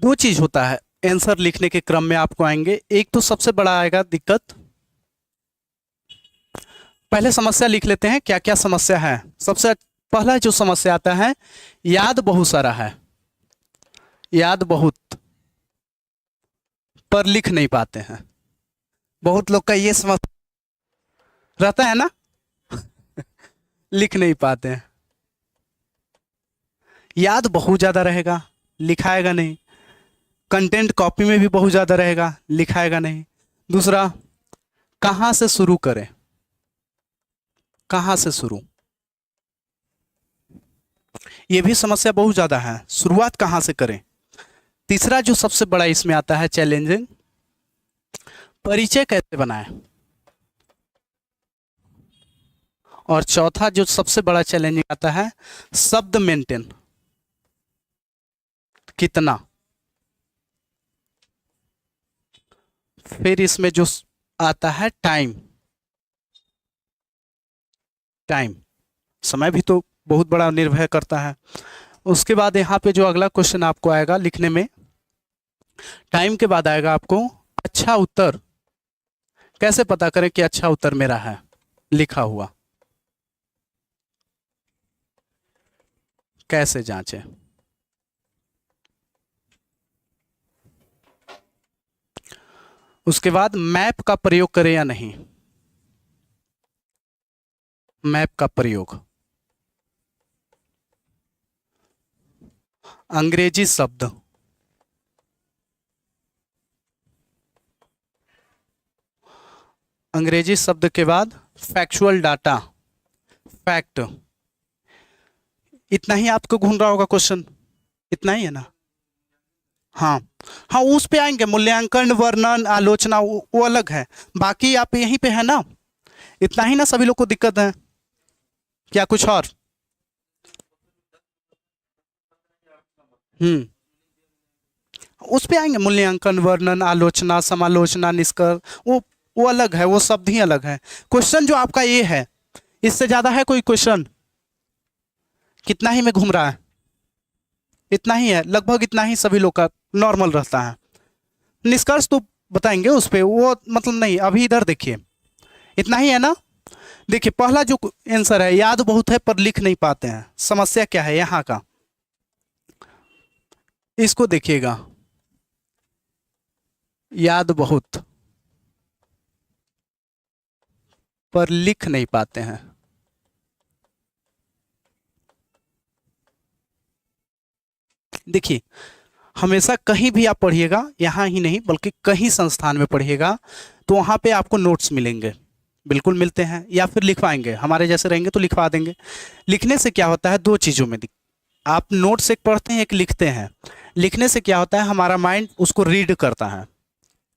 दो चीज होता है आंसर लिखने के क्रम में आपको आएंगे। एक तो सबसे बड़ा आएगा दिक्कत, पहले समस्या लिख लेते हैं क्या क्या समस्या है। सबसे पहला जो समस्या आता है, याद बहुत सारा है, याद बहुत पर लिख नहीं पाते हैं। बहुत लोग का ये समस्या रहता है ना लिख नहीं पाते हैं। याद बहुत ज़्यादा रहेगा, लिखाएगा नहीं। कंटेंट कॉपी में भी बहुत ज़्यादा रहेगा, लिखाएगा नहीं। दूसरा, कहाँ से शुरू करें, कहाँ से शुरू, ये भी समस्या बहुत ज़्यादा है, शुरुआत कहाँ से करें। तीसरा जो सबसे बड़ा इसमें आता है चैलेंजिंग, परिचय कैसे बनाएं। और चौथा जो सबसे बड़ा चैलेंजिंग आता है, शब्द मेंटेन कितना। फिर इसमें जो आता है टाइम, टाइम समय भी तो बहुत बड़ा निर्भर करता है। उसके बाद यहाँ पे जो अगला क्वेश्चन आपको आएगा लिखने में, टाइम के बाद आएगा आपको अच्छा उत्तर कैसे पता करें कि अच्छा उत्तर मेरा है लिखा हुआ, कैसे जांचें। उसके बाद मैप का प्रयोग करें या नहीं, मैप का प्रयोग, अंग्रेजी शब्द, अंग्रेजी शब्द के बाद फैक्चुअल डाटा, फैक्ट। इतना ही आपको घूम रहा होगा क्वेश्चन, इतना ही है ना। हाँ हाँ, उस पे आएंगे, मूल्यांकन, वर्णन, आलोचना वो अलग है। बाकी आप यहीं पे है ना, इतना ही ना। सभी लोग को दिक्कत है क्या कुछ और? उस पे आएंगे, मूल्यांकन, वर्णन, आलोचना, समालोचना, निष्कर्ष, वो अलग है, वो शब्द ही अलग है। क्वेश्चन जो आपका ये है, इससे ज्यादा है कोई क्वेश्चन? कितना ही में घूम रहा है, इतना ही है लगभग, इतना ही सभी लोग का नॉर्मल रहता है। निष्कर्ष तो बताएंगे उस पे, वो मतलब नहीं। अभी इधर देखिए, इतना ही है ना। देखिए पहला जो आंसर है, याद बहुत है पर लिख नहीं पाते हैं। समस्या क्या है यहाँ का, इसको देखिएगा, याद बहुत पर लिख नहीं पाते हैं। देखिए हमेशा कहीं भी आप पढ़िएगा, यहाँ ही नहीं बल्कि कहीं संस्थान में पढ़िएगा, तो वहाँ पे आपको नोट्स मिलेंगे, बिल्कुल मिलते हैं, या फिर लिखवाएंगे। हमारे जैसे रहेंगे तो लिखवा देंगे। लिखने से क्या होता है, दो चीज़ों में आप नोट्स एक पढ़ते हैं, एक लिखते हैं। लिखने से क्या होता है, हमारा माइंड उसको रीड करता है,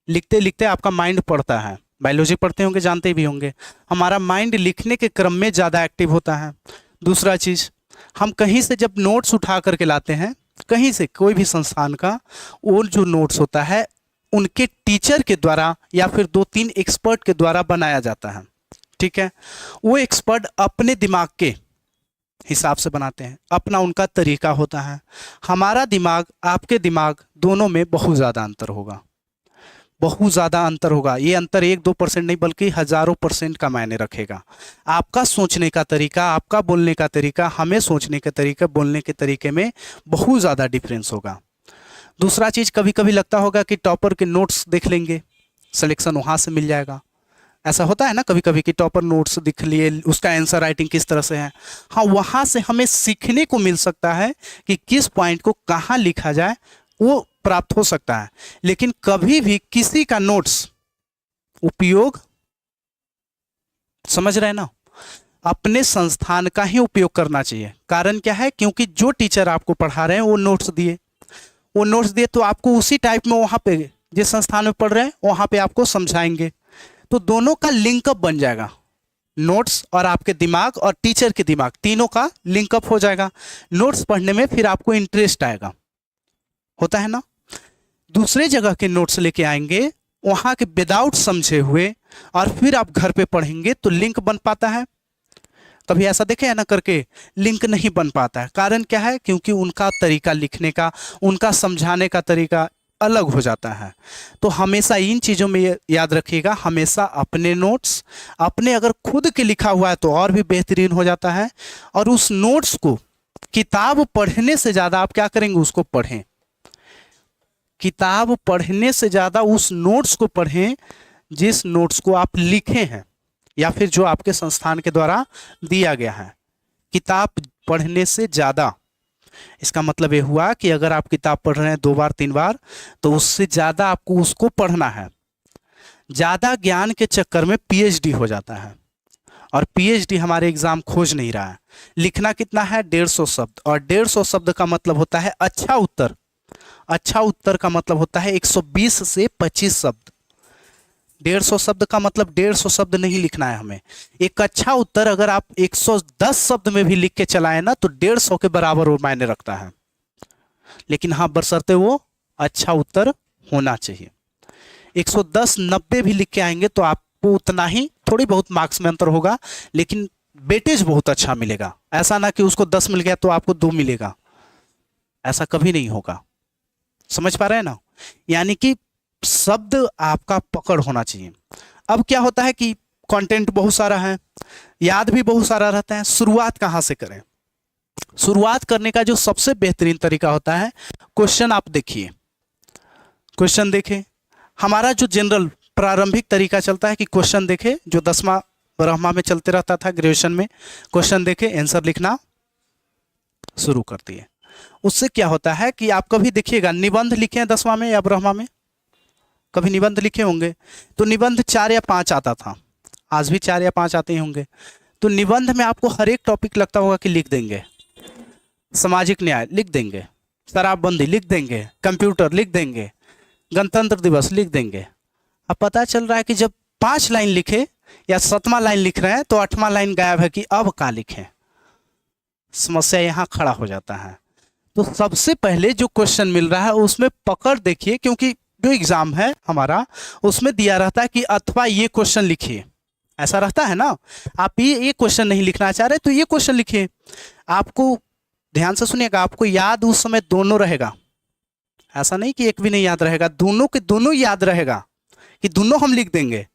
लिखते लिखते आपका माइंड पढ़ता है। बायोलॉजी पढ़ते होंगे, जानते भी होंगे, हमारा माइंड लिखने के क्रम में ज़्यादा एक्टिव होता है। दूसरा चीज़, हम कहीं से जब नोट्स उठा करके लाते हैं, कहीं से कोई भी संस्थान का, वो जो नोट्स होता है उनके टीचर के द्वारा या फिर 2-3 एक्सपर्ट के द्वारा बनाया जाता है। ठीक है, वो एक्सपर्ट अपने दिमाग के हिसाब से बनाते हैं, अपना उनका तरीका होता है। हमारा दिमाग, आपके दिमाग, दोनों में बहुत ज़्यादा अंतर होगा, बहुत ज़्यादा अंतर होगा। ये अंतर 1-2% नहीं बल्कि हज़ारों % का मायने रखेगा। आपका सोचने का तरीका, आपका बोलने का तरीका, हमें सोचने का तरीका, बोलने के तरीके में बहुत ज़्यादा डिफरेंस होगा। दूसरा चीज़, कभी कभी लगता होगा कि टॉपर के नोट्स देख लेंगे, सिलेक्शन वहाँ से मिल जाएगा। ऐसा होता है ना कभी कभी कि टॉपर नोट्स दिख लिए, उसका आंसर राइटिंग किस तरह से है। हाँ, वहाँ से हमें सीखने को मिल सकता है कि किस पॉइंट को कहाँ लिखा जाए, वो प्राप्त हो सकता है। लेकिन कभी भी किसी का नोट्स उपयोग, समझ रहे हैं ना, अपने संस्थान का ही उपयोग करना चाहिए। कारण क्या है, क्योंकि जो टीचर आपको पढ़ा रहे हैं वो नोट्स दिए, वो नोट्स दिए तो आपको उसी टाइप में वहाँ पे जिस संस्थान में पढ़ रहे हैं वहाँ पे आपको समझाएंगे, तो दोनों का लिंकअप बन जाएगा। नोट्स और आपके दिमाग और टीचर के दिमाग, तीनों का लिंकअप हो जाएगा। नोट्स पढ़ने में फिर आपको इंटरेस्ट आएगा, होता है ना। दूसरे जगह के नोट्स लेके आएंगे, वहाँ के विदाउट समझे हुए, और फिर आप घर पे पढ़ेंगे तो लिंक बन पाता है। कभी ऐसा देखे है ना करके लिंक नहीं बन पाता है। कारण क्या है? क्योंकि उनका तरीका लिखने का, उनका समझाने का तरीका अलग हो जाता है। तो हमेशा इन चीज़ों में याद रखिएगा, हमेशा अपने नोट्स, अपने अगर खुद के लिखा हुआ है तो और भी बेहतरीन हो जाता है। और उस नोट्स को किताब पढ़ने से ज़्यादा आप क्या करेंगे? उसको पढ़ें। किताब पढ़ने से ज़्यादा उस नोट्स को पढ़ें जिस नोट्स को आप लिखे हैं या फिर जो आपके संस्थान के द्वारा दिया गया है। किताब पढ़ने से ज़्यादा, इसका मतलब ये हुआ कि अगर आप किताब पढ़ रहे हैं 2 बार 3 बार, तो उससे ज़्यादा आपको उसको पढ़ना है। ज़्यादा ज्ञान के चक्कर में पीएचडी हो जाता है, और पीएचडी हमारे एग्जाम खोज नहीं रहा है। लिखना कितना है? 150 शब्द, और 150 शब्द का मतलब होता है अच्छा उत्तर। अच्छा उत्तर का मतलब होता है 120 से 25 शब्द। 150 शब्द का मतलब 150 शब्द नहीं लिखना है हमें। एक अच्छा उत्तर अगर आप 110 शब्द में भी लिख के चलाए ना, तो 150 के बराबर वो मायने रखता है। लेकिन हाँ, बशर्ते वो अच्छा उत्तर होना चाहिए। 110 90 भी लिख के आएंगे तो आपको उतना ही, थोड़ी बहुत मार्क्स में अंतर होगा, लेकिन वेटेज बहुत अच्छा मिलेगा। ऐसा ना कि उसको 10 मिल गया तो आपको 2 मिलेगा, ऐसा कभी नहीं होगा। समझ पा रहे हैं ना? यानी कि शब्द आपका पकड़ होना चाहिए। अब क्या होता है कि कंटेंट बहुत सारा है, याद भी बहुत सारा रहता है, शुरुआत कहाँ से करें? शुरुआत करने का जो सबसे बेहतरीन तरीका होता है, क्वेश्चन आप देखिए। क्वेश्चन देखें। हमारा जो जनरल प्रारंभिक तरीका चलता है कि क्वेश्चन देखे, जो 10वां 12वां में चलते रहता था ग्रेजुएशन में। क्वेश्चन देखे, आंसर लिखना शुरू कर दिए। उससे क्या होता है कि आप कभी देखिएगा निबंध लिखे हैं 10वां में या 12वां में, कभी निबंध लिखे होंगे, तो निबंध 4 या 5 आता था, आज भी 4 या 5 आते ही होंगे। तो निबंध में आपको हर एक टॉपिक लगता होगा कि लिख देंगे, सामाजिक न्याय लिख देंगे, शराबबंदी लिख देंगे, कंप्यूटर लिख देंगे, गणतंत्र दिवस लिख देंगे। अब पता चल रहा है कि जब 5 लाइन लिखे या 7वां लाइन लिख रहे हैं तो 8वां लाइन गायब है कि अब क्या लिखें। समस्या यहाँ खड़ा हो जाता है। तो सबसे पहले जो क्वेश्चन मिल रहा है उसमें पकड़ देखिए, क्योंकि जो एग्जाम है हमारा उसमें दिया रहता है कि अथवा ये क्वेश्चन लिखिए, ऐसा रहता है ना। आप ये क्वेश्चन नहीं लिखना चाह रहे तो ये क्वेश्चन लिखिए। आपको ध्यान से सुनिएगा, आपको याद उस समय दोनों रहेगा, ऐसा नहीं कि एक भी नहीं याद रहेगा, दोनों के दोनों याद रहेगा कि दोनों हम लिख देंगे।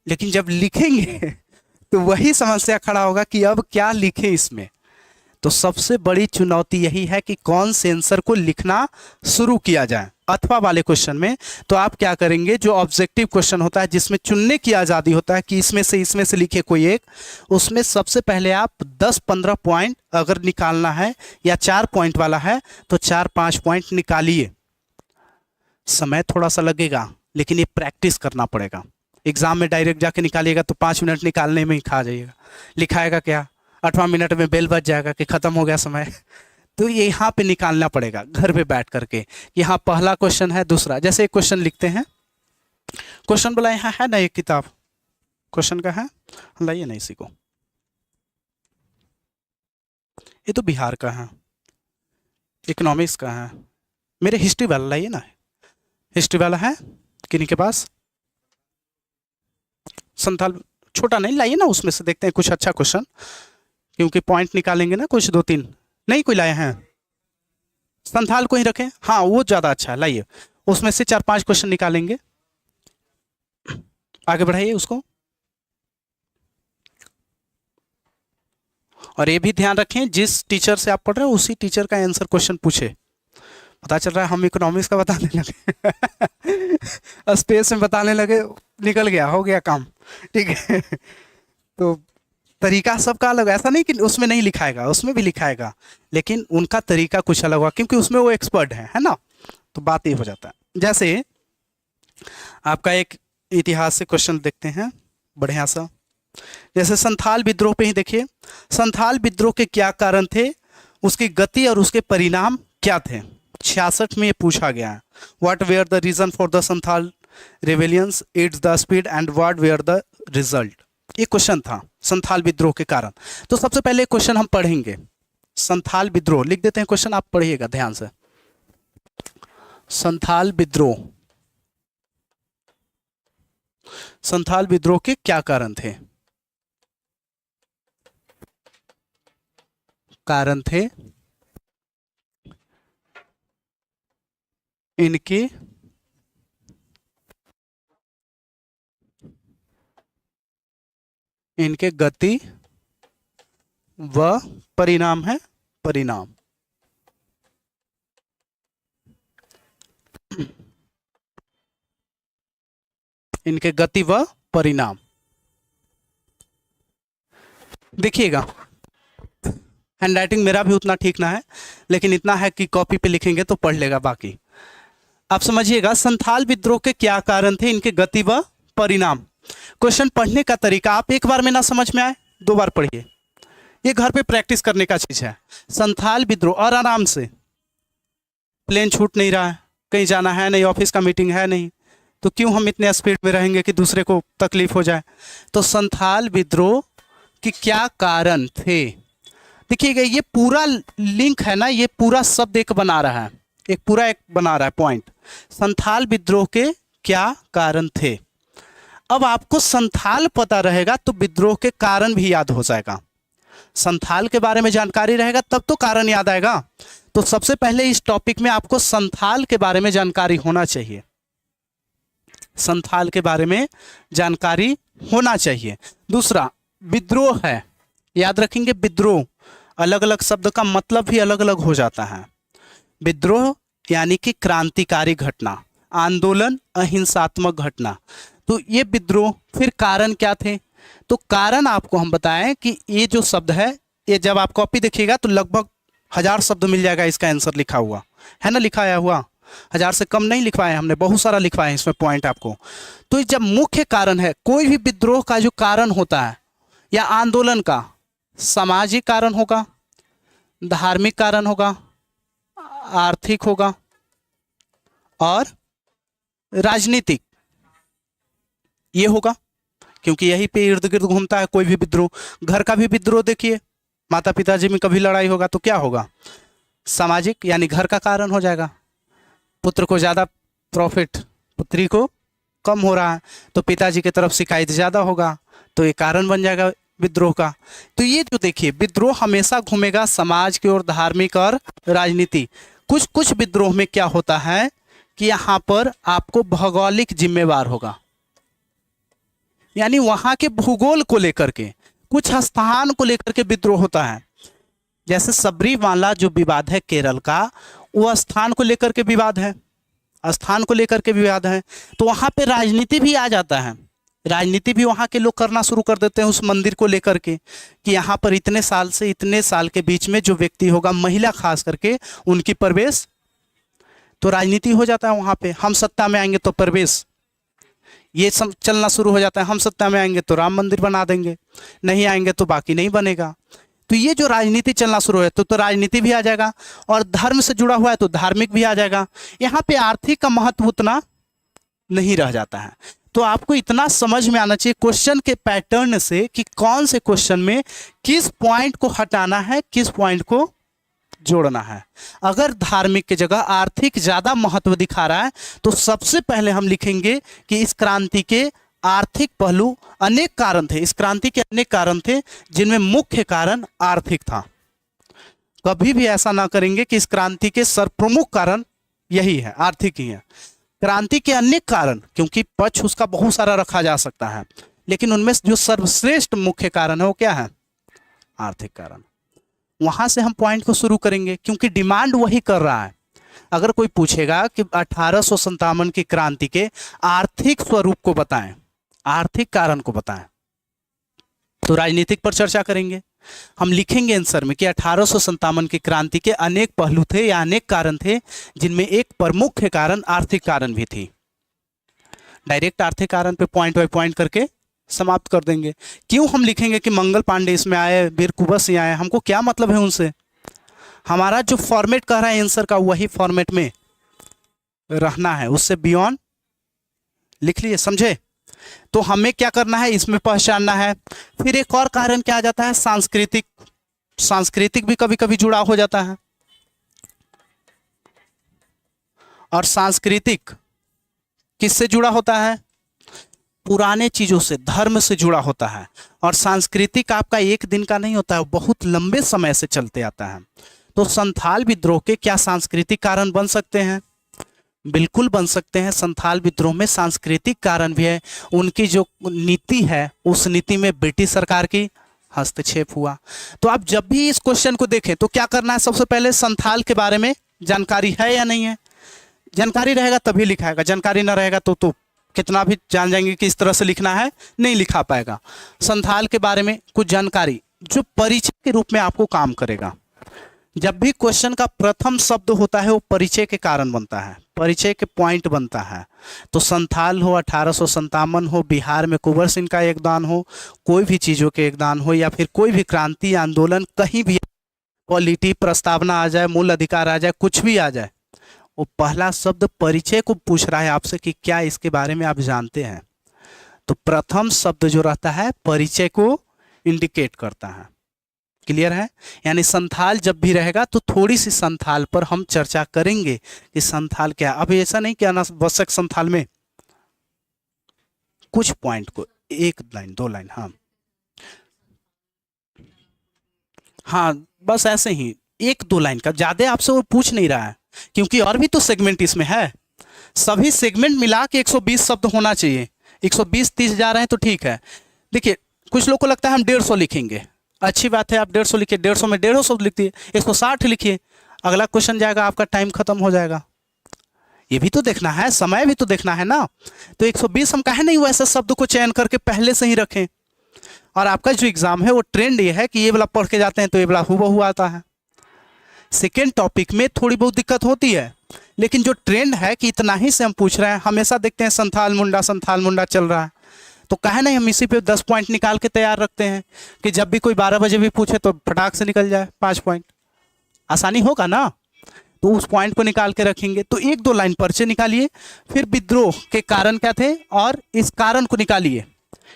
लेकिन जब लिखेंगे तो वही समस्या खड़ा होगा कि अब क्या लिखें इसमें। तो सबसे बड़ी चुनौती यही है कि कौन से आंसर को लिखना शुरू किया जाए। अथवा वाले क्वेश्चन में तो आप क्या करेंगे, जो ऑब्जेक्टिव क्वेश्चन होता है जिसमें चुनने की आज़ादी होता है कि इसमें से लिखे कोई एक, उसमें सबसे पहले आप 10-15 पॉइंट अगर निकालना है या 4 पॉइंट वाला है तो 4-5 पॉइंट निकालिए। समय थोड़ा सा लगेगा लेकिन ये प्रैक्टिस करना पड़ेगा। एग्जाम में डायरेक्ट जाके निकालिएगा तो 5 मिनट निकालने में ही खा जाइएगा, लिखाएगा क्या, 8वां मिनट में बेल बज जाएगा कि खत्म हो गया समय। तो ये यहाँ पे निकालना पड़ेगा घर पे बैठ करके कि हाँ पहला क्वेश्चन है, दूसरा, जैसे एक क्वेश्चन लिखते हैं। क्वेश्चन बोला यहाँ है ना एक किताब, क्वेश्चन का है, लाइए ना इसी को, ये तो बिहार का है, इकोनॉमिक्स का है, मेरे हिस्ट्री वाला लाइए ना, हिस्ट्री वाला है किन्हीं के पास, संथाल छोटा नहीं लाइए ना, उसमें से देखते हैं कुछ अच्छा क्वेश्चन, क्योंकि पॉइंट निकालेंगे ना कुछ 2-3। नहीं कोई लाए हैं, संथाल को ही रखें, हाँ वो ज़्यादा अच्छा है, लाइए उसमें से 4-5 क्वेश्चन निकालेंगे। आगे बढ़ाइए उसको। और ये भी ध्यान रखें जिस टीचर से आप पढ़ रहे हैं उसी टीचर का आंसर क्वेश्चन पूछे। पता चल रहा है हम इकोनॉमिक्स का बताने लगे स्पेस में बताने लगे, निकल गया, हो गया काम, ठीक है। तो तरीका सबका अलग, ऐसा नहीं कि उसमें नहीं लिखाएगा, उसमें भी लिखाएगा, लेकिन उनका तरीका कुछ अलग होगा क्योंकि उसमें वो एक्सपर्ट है ना। तो बात ये हो जाता है। जैसे आपका एक इतिहास से क्वेश्चन देखते हैं बढ़िया सा, जैसे संथाल विद्रोह पे ही देखिए। संथाल विद्रोह के क्या कारण थे, उसकी गति और उसके परिणाम क्या थे। 66 में ये पूछा गया है। What were the reason for the Santhal rebellions, it's the speed and what were the result. ये क्वेश्चन था संथाल विद्रोह के कारण। तो सबसे पहले क्वेश्चन हम पढ़ेंगे, संथाल विद्रोह लिख देते हैं, क्वेश्चन आप पढ़िएगा ध्यान से। संथाल विद्रोह, संथाल विद्रोह के क्या कारण थे। कारण थे इनकी इनके गति व परिणाम है परिणाम। इनके गति व परिणाम। देखिएगा, हैंडराइटिंग मेरा भी उतना ठीक ना है, लेकिन इतना है कि कॉपी पे लिखेंगे तो पढ़ लेगा बाकी। आप समझिएगा, संथाल विद्रोह के क्या कारण थे, इनके गति व परिणाम। क्वेश्चन पढ़ने का तरीका आप एक बार में ना समझ में आए, 2 बार पढ़िए, ये घर पे प्रैक्टिस करने का चीज है। संथाल विद्रोह, और आराम से, प्लेन छूट नहीं रहा है, कहीं जाना है नहीं, ऑफिस का मीटिंग है नहीं, तो क्यों हम इतने स्पीड में रहेंगे कि दूसरे को तकलीफ हो जाए। तो संथाल विद्रोह के क्या कारण थे, देखिएगा ये पूरा लिंक है ना, ये पूरा शब्द एक बना रहा है, एक पूरा एक बना रहा है पॉइंट। संथाल विद्रोह के क्या कारण थे। अब आपको संथाल पता रहेगा तो विद्रोह के कारण भी याद हो जाएगा। संथाल के बारे में जानकारी रहेगा तब तो कारण याद आएगा। तो सबसे पहले इस टॉपिक में आपको संथाल के बारे में जानकारी होना चाहिए, संथाल के बारे में जानकारी होना चाहिए। दूसरा विद्रोह है, याद रखेंगे विद्रोह, अलग अलग शब्द का मतलब भी अलग अलग हो जाता है। विद्रोह यानी कि क्रांतिकारी घटना, आंदोलन, अहिंसात्मक घटना। तो ये विद्रोह, फिर कारण क्या थे, तो कारण आपको हम बताएं कि ये जो शब्द है, ये जब आप कॉपी देखिएगा तो लगभग 1000 शब्द मिल जाएगा इसका आंसर लिखा हुआ है ना, लिखाया हुआ 1000 से कम नहीं लिखवाए हमने, बहुत सारा लिखवाए हैं इसमें पॉइंट आपको। तो जब मुख्य कारण है, कोई भी विद्रोह का जो कारण होता है या आंदोलन का, सामाजिक कारण होगा, धार्मिक कारण होगा, आर्थिक होगा और राजनीतिक, ये होगा, क्योंकि यही पे इर्द गिर्द घूमता है कोई भी विद्रोह। घर का भी विद्रोह देखिए, माता पिताजी में कभी लड़ाई होगा तो क्या होगा, सामाजिक यानी घर का कारण हो जाएगा। पुत्र को ज़्यादा प्रॉफिट, पुत्री को कम हो रहा है तो पिताजी की तरफ शिकायत ज़्यादा होगा, तो ये कारण बन जाएगा विद्रोह का। तो ये जो देखिए, विद्रोह हमेशा घूमेगा समाज की ओर, धार्मिक और राजनीति। कुछ कुछ विद्रोह में क्या होता है कि यहाँ पर आपको भौगोलिक जिम्मेवार होगा, यानी वहाँ के भूगोल को लेकर के, कुछ स्थान को लेकर के विद्रोह होता है। जैसे सबरीमाला जो विवाद है केरल का, वो स्थान को लेकर के विवाद है, स्थान को लेकर के विवाद है, तो वहाँ पे राजनीति भी आ जाता है। राजनीति भी वहाँ के लोग करना शुरू कर देते हैं उस मंदिर को लेकर के, कि यहाँ पर इतने साल से इतने साल के बीच में जो व्यक्ति होगा, महिला खास करके, उनकी प्रवेश, तो राजनीति हो जाता है वहाँ पे। हम सत्ता में आएंगे तो प्रवेश, ये सब चलना शुरू हो जाता है। हम सत्ता में आएंगे तो राम मंदिर बना देंगे, नहीं आएंगे तो बाकी नहीं बनेगा। तो ये जो राजनीति चलना शुरू है तो राजनीति भी आ जाएगा, और धर्म से जुड़ा हुआ है तो धार्मिक भी आ जाएगा। यहाँ पे आर्थिक का महत्व उतना नहीं रह जाता है। तो आपको इतना समझ में आना चाहिए क्वेश्चन के पैटर्न से कि कौन से क्वेश्चन में किस पॉइंट को हटाना है, किस पॉइंट को जोड़ना है। अगर धार्मिक की जगह आर्थिक ज्यादा महत्व दिखा रहा है तो सबसे पहले हम लिखेंगे कि इस क्रांति के आर्थिक पहलू, अनेक कारण थे, इस क्रांति के अनेक कारण थे जिनमें मुख्य कारण आर्थिक था। कभी भी ऐसा ना करेंगे कि इस क्रांति के सर्वप्रमुख कारण यही है, आर्थिक ही है। क्रांति के अनेक कारण, क्योंकि पक्ष उसका बहुत सारा रखा जा सकता है, लेकिन उनमें जो सर्वश्रेष्ठ मुख्य कारण है वो क्या है, आर्थिक कारण। वहां से हम पॉइंट को शुरू करेंगे, क्योंकि डिमांड वही कर रहा है। अगर कोई पूछेगा कि 1857 की क्रांति के आर्थिक स्वरूप को बताएं, आर्थिक कारण को बताएं, तो राजनीतिक पर चर्चा करेंगे। हम लिखेंगे आंसर में कि 1857 की क्रांति के अनेक पहलू थे या अनेक कारण थे, जिनमें एक प्रमुख कारण आर्थिक कारण भी थी। डायरेक्ट आर्थिक कारण पे पॉइंट बाय पॉइंट करके समाप्त कर देंगे। क्यों हम लिखेंगे कि मंगल पांडे इसमें आए, वीर कुबस आए, हमको क्या मतलब है उनसे। हमारा जो फॉर्मेट कह रहा है आंसर का, वही फॉर्मेट में रहना है, उससे बियॉन्ड लिख लीजिए, समझे। तो हमें क्या करना है, इसमें पहचानना है। फिर एक और कारण क्या आ जाता है, सांस्कृतिक। सांस्कृतिक भी कभी कभी जुड़ा हो जाता है, और सांस्कृतिक किससे जुड़ा होता है, पुराने चीजों से, धर्म से जुड़ा होता है। और सांस्कृतिक आपका एक दिन का नहीं होता है, बहुत लंबे समय से चलते आता है। तो संथाल विद्रोह के क्या सांस्कृतिक कारण बन सकते हैं? बिल्कुल बन सकते हैं। संथाल विद्रोह में सांस्कृतिक कारण भी है। उनकी जो नीति है, उस नीति में ब्रिटिश सरकार की हस्तक्षेप हुआ। तो आप जब भी इस क्वेश्चन को देखें तो क्या करना है, सबसे पहले संथाल के बारे में जानकारी है या नहीं है। जानकारी रहेगा तभी लिखाएगा, जानकारी ना रहेगा तो कितना भी जान जाएंगे कि इस तरह से लिखना है, नहीं लिखा पाएगा। संथाल के बारे में कुछ जानकारी जो परिचय के रूप में आपको काम करेगा। जब भी क्वेश्चन का प्रथम शब्द होता है वो परिचय के कारण बनता है, परिचय के पॉइंट बनता है। तो संथाल हो, 1857 हो, बिहार में कुंवर सिंह का योगदान हो, कोई भी चीज़ों के योगदान हो, या फिर कोई भी क्रांति आंदोलन, कहीं भी पॉलिटी प्रस्तावना आ जाए, मूल अधिकार आ जाए, कुछ भी आ जाए, वो पहला शब्द परिचय को पूछ रहा है आपसे कि क्या इसके बारे में आप जानते हैं। तो प्रथम शब्द जो रहता है परिचय को इंडिकेट करता है। क्लियर है? यानी संथाल जब भी रहेगा तो थोड़ी सी संथाल पर हम चर्चा करेंगे कि संथाल क्या है। अब ऐसा नहीं कि अनावश्यक संथाल में कुछ पॉइंट को एक लाइन, दो लाइन, हाँ बस ऐसे ही एक दो लाइन का, ज्यादा आपसे वो पूछ नहीं रहा है, क्योंकि और भी तो सेगमेंट इसमें है। सभी सेगमेंट मिला के 120 शब्द होना चाहिए। 120-30 जा रहे हैं तो ठीक है। देखिए कुछ लोग को लगता है हम 150 लिखेंगे, अच्छी बात है, आप 150 लिखिए, 150 में 150 शब्द लिखिए, 160 लिखिए, अगला क्वेश्चन जाएगा, आपका टाइम खत्म हो जाएगा। ये भी तो देखना है, समय भी तो देखना है ना। तो 120 हम कहे नहीं वैसे शब्द को चयन करके पहले से ही रखें। और आपका जो एग्जाम है वो ट्रेंड ये है कि ये वाला पढ़ के जाते हैं तो ये वाला हूबहू आता है। सेकेंड टॉपिक में थोड़ी बहुत दिक्कत होती है, लेकिन जो ट्रेंड है कि इतना ही से हम पूछ रहे हैं, हमेशा देखते हैं संथाल मुंडा चल रहा है, तो कहे नहीं हम इसी पे 10 पॉइंट निकाल के तैयार रखते हैं कि जब भी कोई 12 बजे भी पूछे तो फटाक से निकल जाए 5 पॉइंट, आसानी होगा ना। तो उस पॉइंट को निकाल के रखेंगे। तो एक दो लाइन परिचय निकालिए, फिर विद्रोह के कारण क्या थे और इस कारण को निकालिए,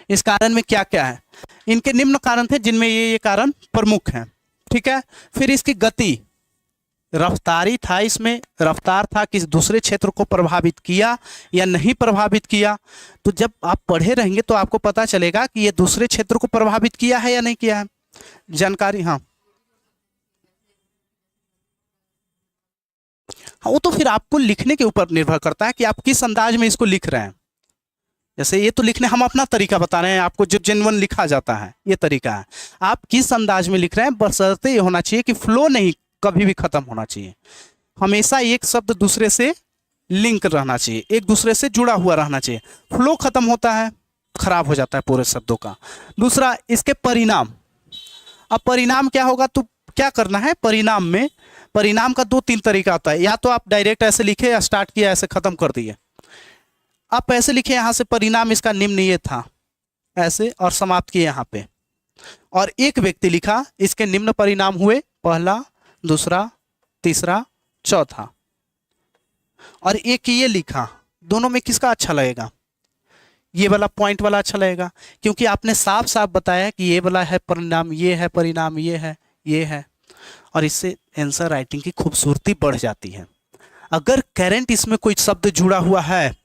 इस कारण में क्या क्या है। इनके निम्न कारण थे जिनमें ये कारण प्रमुख हैं, ठीक है। फिर इसकी गति, रफ्तारी था, इसमें रफ्तार था, किस दूसरे क्षेत्र को प्रभावित किया या नहीं प्रभावित किया। तो जब आप पढ़े रहेंगे तो आपको पता चलेगा कि ये दूसरे क्षेत्र को प्रभावित किया है या नहीं किया है। जानकारी, हाँ वो तो फिर आपको लिखने के ऊपर निर्भर करता है कि आप किस अंदाज में इसको लिख रहे हैं। जैसे ये तो लिखने हम अपना तरीका बता रहे हैं आपको, जो जेन्युइन लिखा जाता है ये तरीका है। आप किस अंदाज में लिख रहे हैं, बशर्ते ये होना चाहिए कि फ्लो नहीं कभी भी खत्म होना चाहिए, हमेशा एक शब्द दूसरे से लिंक रहना चाहिए, एक दूसरे से जुड़ा हुआ रहना चाहिए। फ्लो खत्म होता है, खराब हो जाता है पूरे शब्दों का। दूसरा इसके परिणाम। अब परिणाम क्या होगा, तो क्या करना है परिणाम में, परिणाम का 2-3 तरीका होता है। या तो आप डायरेक्ट ऐसे लिखे, या स्टार्ट किया ऐसे खत्म कर दिए। आप ऐसे लिखे यहाँ से परिणाम इसका निम्न ये था ऐसे, और समाप्त किए यहाँ पे। और एक व्यक्ति लिखा इसके निम्न परिणाम हुए, पहला, दूसरा, तीसरा, चौथा। और एक ये लिखा, दोनों में किसका अच्छा लगेगा, ये वाला पॉइंट वाला अच्छा लगेगा, क्योंकि आपने साफ साफ बताया कि ये वाला है परिणाम, ये है परिणाम, ये है, ये है। और इससे आंसर राइटिंग की खूबसूरती बढ़ जाती है। अगर करंट इसमें कोई शब्द जुड़ा हुआ है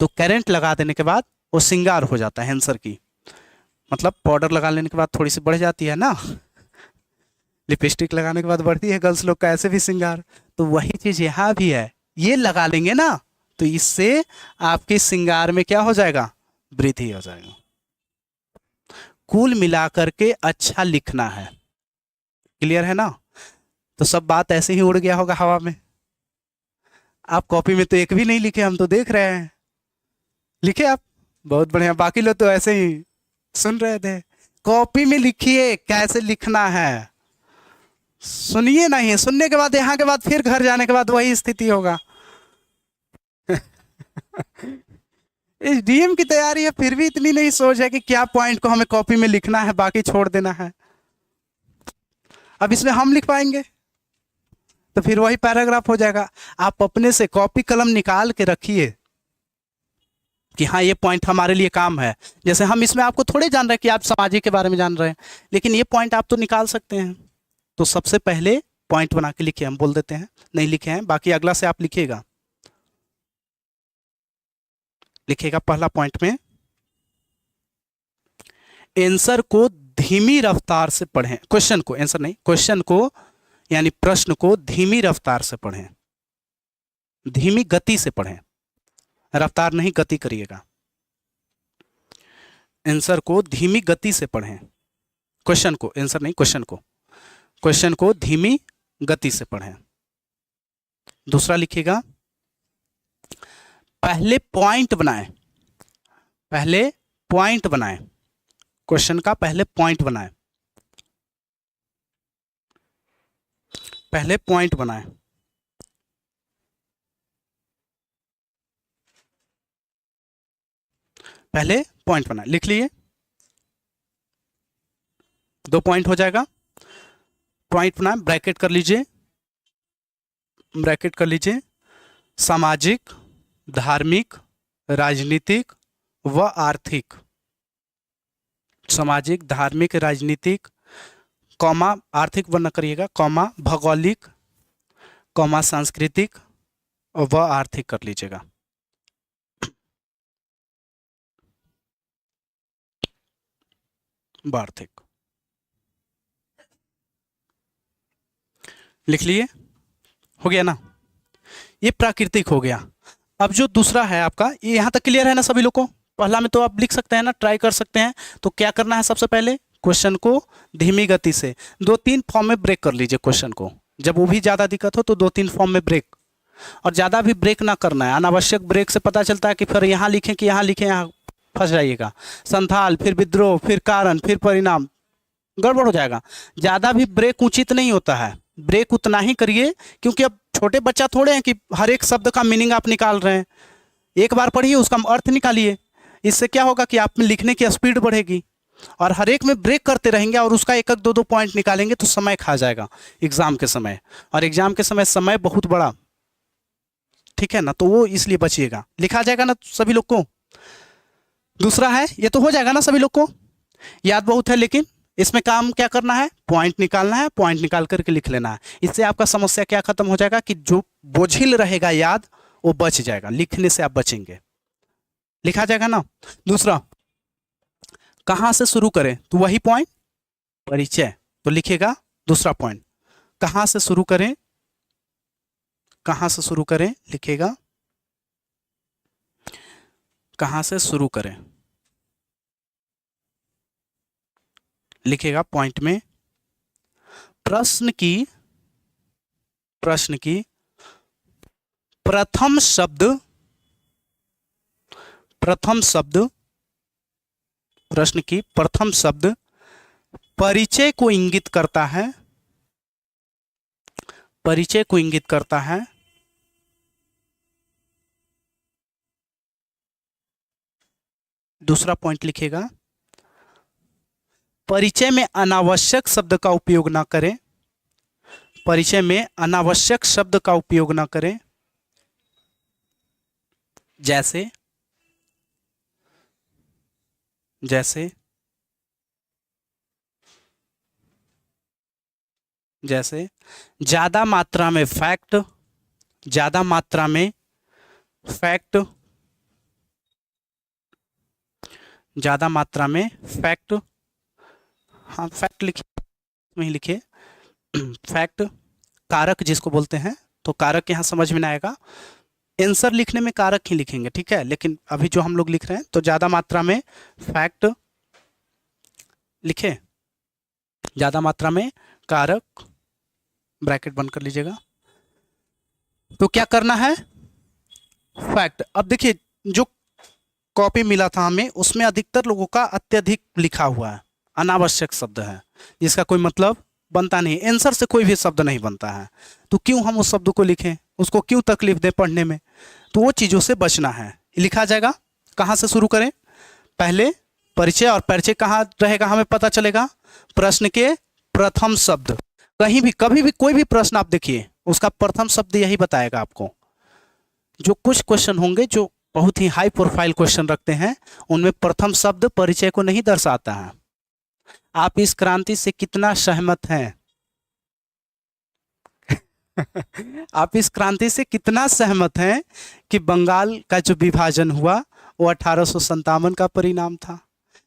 तो करंट लगा देने के बाद वो श्रृंगार हो जाता है आंसर की, मतलब पाउडर लगा लेने के बाद थोड़ी सी बढ़ जाती है ना, लिपस्टिक लगाने के बाद बढ़ती है गर्ल्स लोग का ऐसे भी श्रृंगार। तो वही चीज यहाँ भी है, ये लगा लेंगे ना तो इससे आपके श्रृंगार में क्या हो जाएगा, वृद्धि हो जाएगा। कुल मिलाकर के अच्छा लिखना है। क्लियर है ना। तो सब बात ऐसे ही उड़ गया होगा हवा में। आप कॉपी में तो एक भी नहीं लिखे, हम तो देख रहे हैं। लिखे आप, बहुत बढ़िया। बाकी लोग तो ऐसे ही सुन रहे थे। कॉपी में लिखिए कैसे लिखना है, सुनिए नहीं, सुनने के बाद यहाँ के बाद फिर घर जाने के बाद वही स्थिति होगा। इस डीएम की तैयारी है, फिर भी इतनी नहीं सोच है कि क्या पॉइंट को हमें कॉपी में लिखना है, बाकी छोड़ देना है। अब इसमें हम लिख पाएंगे तो फिर वही पैराग्राफ हो जाएगा। आप अपने से कॉपी कलम निकाल के रखिए कि हाँ ये पॉइंट हमारे लिए काम है। जैसे हम इसमें आपको थोड़े जान रहे हैं कि आप सामाजिक के बारे में जान रहे हैं, लेकिन ये पॉइंट आप तो निकाल सकते हैं। तो सबसे पहले पॉइंट बना के लिखिए, हम बोल देते हैं नहीं लिखे हैं, बाकी अगला से आप लिखिएगा। लिखिएगा पहला पॉइंट में आंसर को धीमी रफ्तार से पढ़ें। क्वेश्चन को, आंसर नहीं, क्वेश्चन को यानी प्रश्न को धीमी रफ्तार से पढ़ें, धीमी गति से पढ़ें, रफ्तार नहीं गति करिएगा। आंसर को धीमी गति से पढ़ें, क्वेश्चन को, आंसर नहीं क्वेश्चन को धीमी गति से पढ़ें। दूसरा लिखिएगा, पहले पॉइंट बनाएं, पहले पॉइंट बनाएं, क्वेश्चन का पहले पॉइंट बनाएं, पहले पॉइंट बनाएं। पहले पॉइंट बनाएं, लिख लिए, 2 पॉइंट हो जाएगा। पॉइंट बनाएं, ब्रैकेट कर लीजिए, ब्रैकेट कर लीजिए, सामाजिक, धार्मिक, राजनीतिक व आर्थिक, सामाजिक, धार्मिक, राजनीतिक, कॉमा आर्थिक वर्ण करिएगा, कॉमा भौगोलिक, कॉमा सांस्कृतिक व आर्थिक कर लीजिएगा। आर्थिक लिख लिए, हो गया ना, ये प्राकृतिक हो गया। अब जो दूसरा है आपका, ये यहाँ तक क्लियर है ना सभी लोग को? पहला में तो आप लिख सकते हैं ना, ट्राई कर सकते हैं। तो क्या करना है, सबसे पहले क्वेश्चन को धीमी गति से 2-3 फॉर्म में ब्रेक कर लीजिए क्वेश्चन को। जब वो भी ज़्यादा दिक्कत हो तो 2-3 फॉर्म में ब्रेक, और ज़्यादा भी ब्रेक ना करना है। अनावश्यक ब्रेक से पता चलता है कि फिर यहाँ लिखें कि यहाँ लिखें, यहाँ फंस जाइएगा। संथाल, फिर विद्रोह, फिर कारण, फिर परिणाम, गड़बड़ हो जाएगा। ज़्यादा भी ब्रेक उचित नहीं होता है, ब्रेक उतना ही करिए, क्योंकि अब छोटे बच्चा थोड़े हैं कि हर एक शब्द का मीनिंग आप निकाल रहे हैं। एक बार पढ़िए, उसका अर्थ निकालिए। इससे क्या होगा कि आप में लिखने की स्पीड बढ़ेगी, और हर एक में ब्रेक करते रहेंगे और उसका 1-1, 2-2 पॉइंट निकालेंगे तो समय खा जाएगा एग्जाम के समय, और एग्जाम के समय बहुत बड़ा, ठीक है ना, तो वो इसलिए बचिएगा। लिखा जाएगा ना सभी लोग को? दूसरा है, ये तो हो जाएगा ना सभी लोग को? याद बहुत है, लेकिन इसमें काम क्या करना है, पॉइंट निकालना है, पॉइंट निकाल करके लिख लेना है। इससे आपका समस्या क्या खत्म हो जाएगा कि जो बोझिल रहेगा याद, वो बच जाएगा, लिखने से आप बचेंगे। लिखा जाएगा ना? दूसरा, कहाँ से शुरू करें, तो वही पॉइंट परिचय, तो लिखेगा दूसरा पॉइंट, कहाँ से शुरू करें, कहाँ से शुरू करें, लिखेगा कहाँ से शुरू करें, लिखेगा पॉइंट में प्रश्न की प्रथम शब्द प्रश्न की प्रथम शब्द परिचय को इंगित करता है, परिचय को इंगित करता है। दूसरा पॉइंट लिखेगा, परिचय में अनावश्यक शब्द का उपयोग ना करें, परिचय में अनावश्यक शब्द का उपयोग ना करें, जैसे जैसे जैसे ज्यादा मात्रा में फैक्ट, ज्यादा मात्रा में फैक्ट, ज्यादा मात्रा में फैक्ट, हाँ फैक्ट लिखिए, में ही लिखिए फैक्ट, कारक जिसको बोलते हैं, तो कारक यहाँ समझ में ना आएगा, आंसर लिखने में कारक ही लिखेंगे, ठीक है। लेकिन अभी जो हम लोग लिख रहे हैं, तो ज़्यादा मात्रा में फैक्ट लिखे, ज़्यादा मात्रा में कारक, ब्रैकेट बंद कर लीजिएगा। तो क्या करना है, फैक्ट। अब देखिए, जो कॉपी मिला था हमें, उसमें अधिकतर लोगों का अत्यधिक लिखा हुआ है, अनावश्यक शब्द है जिसका कोई मतलब बनता नहीं, आंसर से कोई भी शब्द नहीं बनता है, तो क्यों हम उस शब्द को लिखें, उसको क्यों तकलीफ दें पढ़ने में। तो वो चीज़ों से बचना है। लिखा जाएगा, कहाँ से शुरू करें, पहले परिचय, और परिचय कहाँ रहेगा हमें पता चलेगा, प्रश्न के प्रथम शब्द। कहीं भी कभी भी कोई भी प्रश्न आप देखिए, उसका प्रथम शब्द यही बताएगा आपको। जो कुछ क्वेश्चन होंगे जो बहुत ही हाई प्रोफाइल क्वेश्चन रखते हैं, उनमें प्रथम शब्द परिचय को नहीं दर्शाता है। आप इस क्रांति से कितना सहमत हैं आप इस क्रांति से कितना सहमत हैं कि बंगाल का जो विभाजन हुआ वो 1857 का परिणाम था।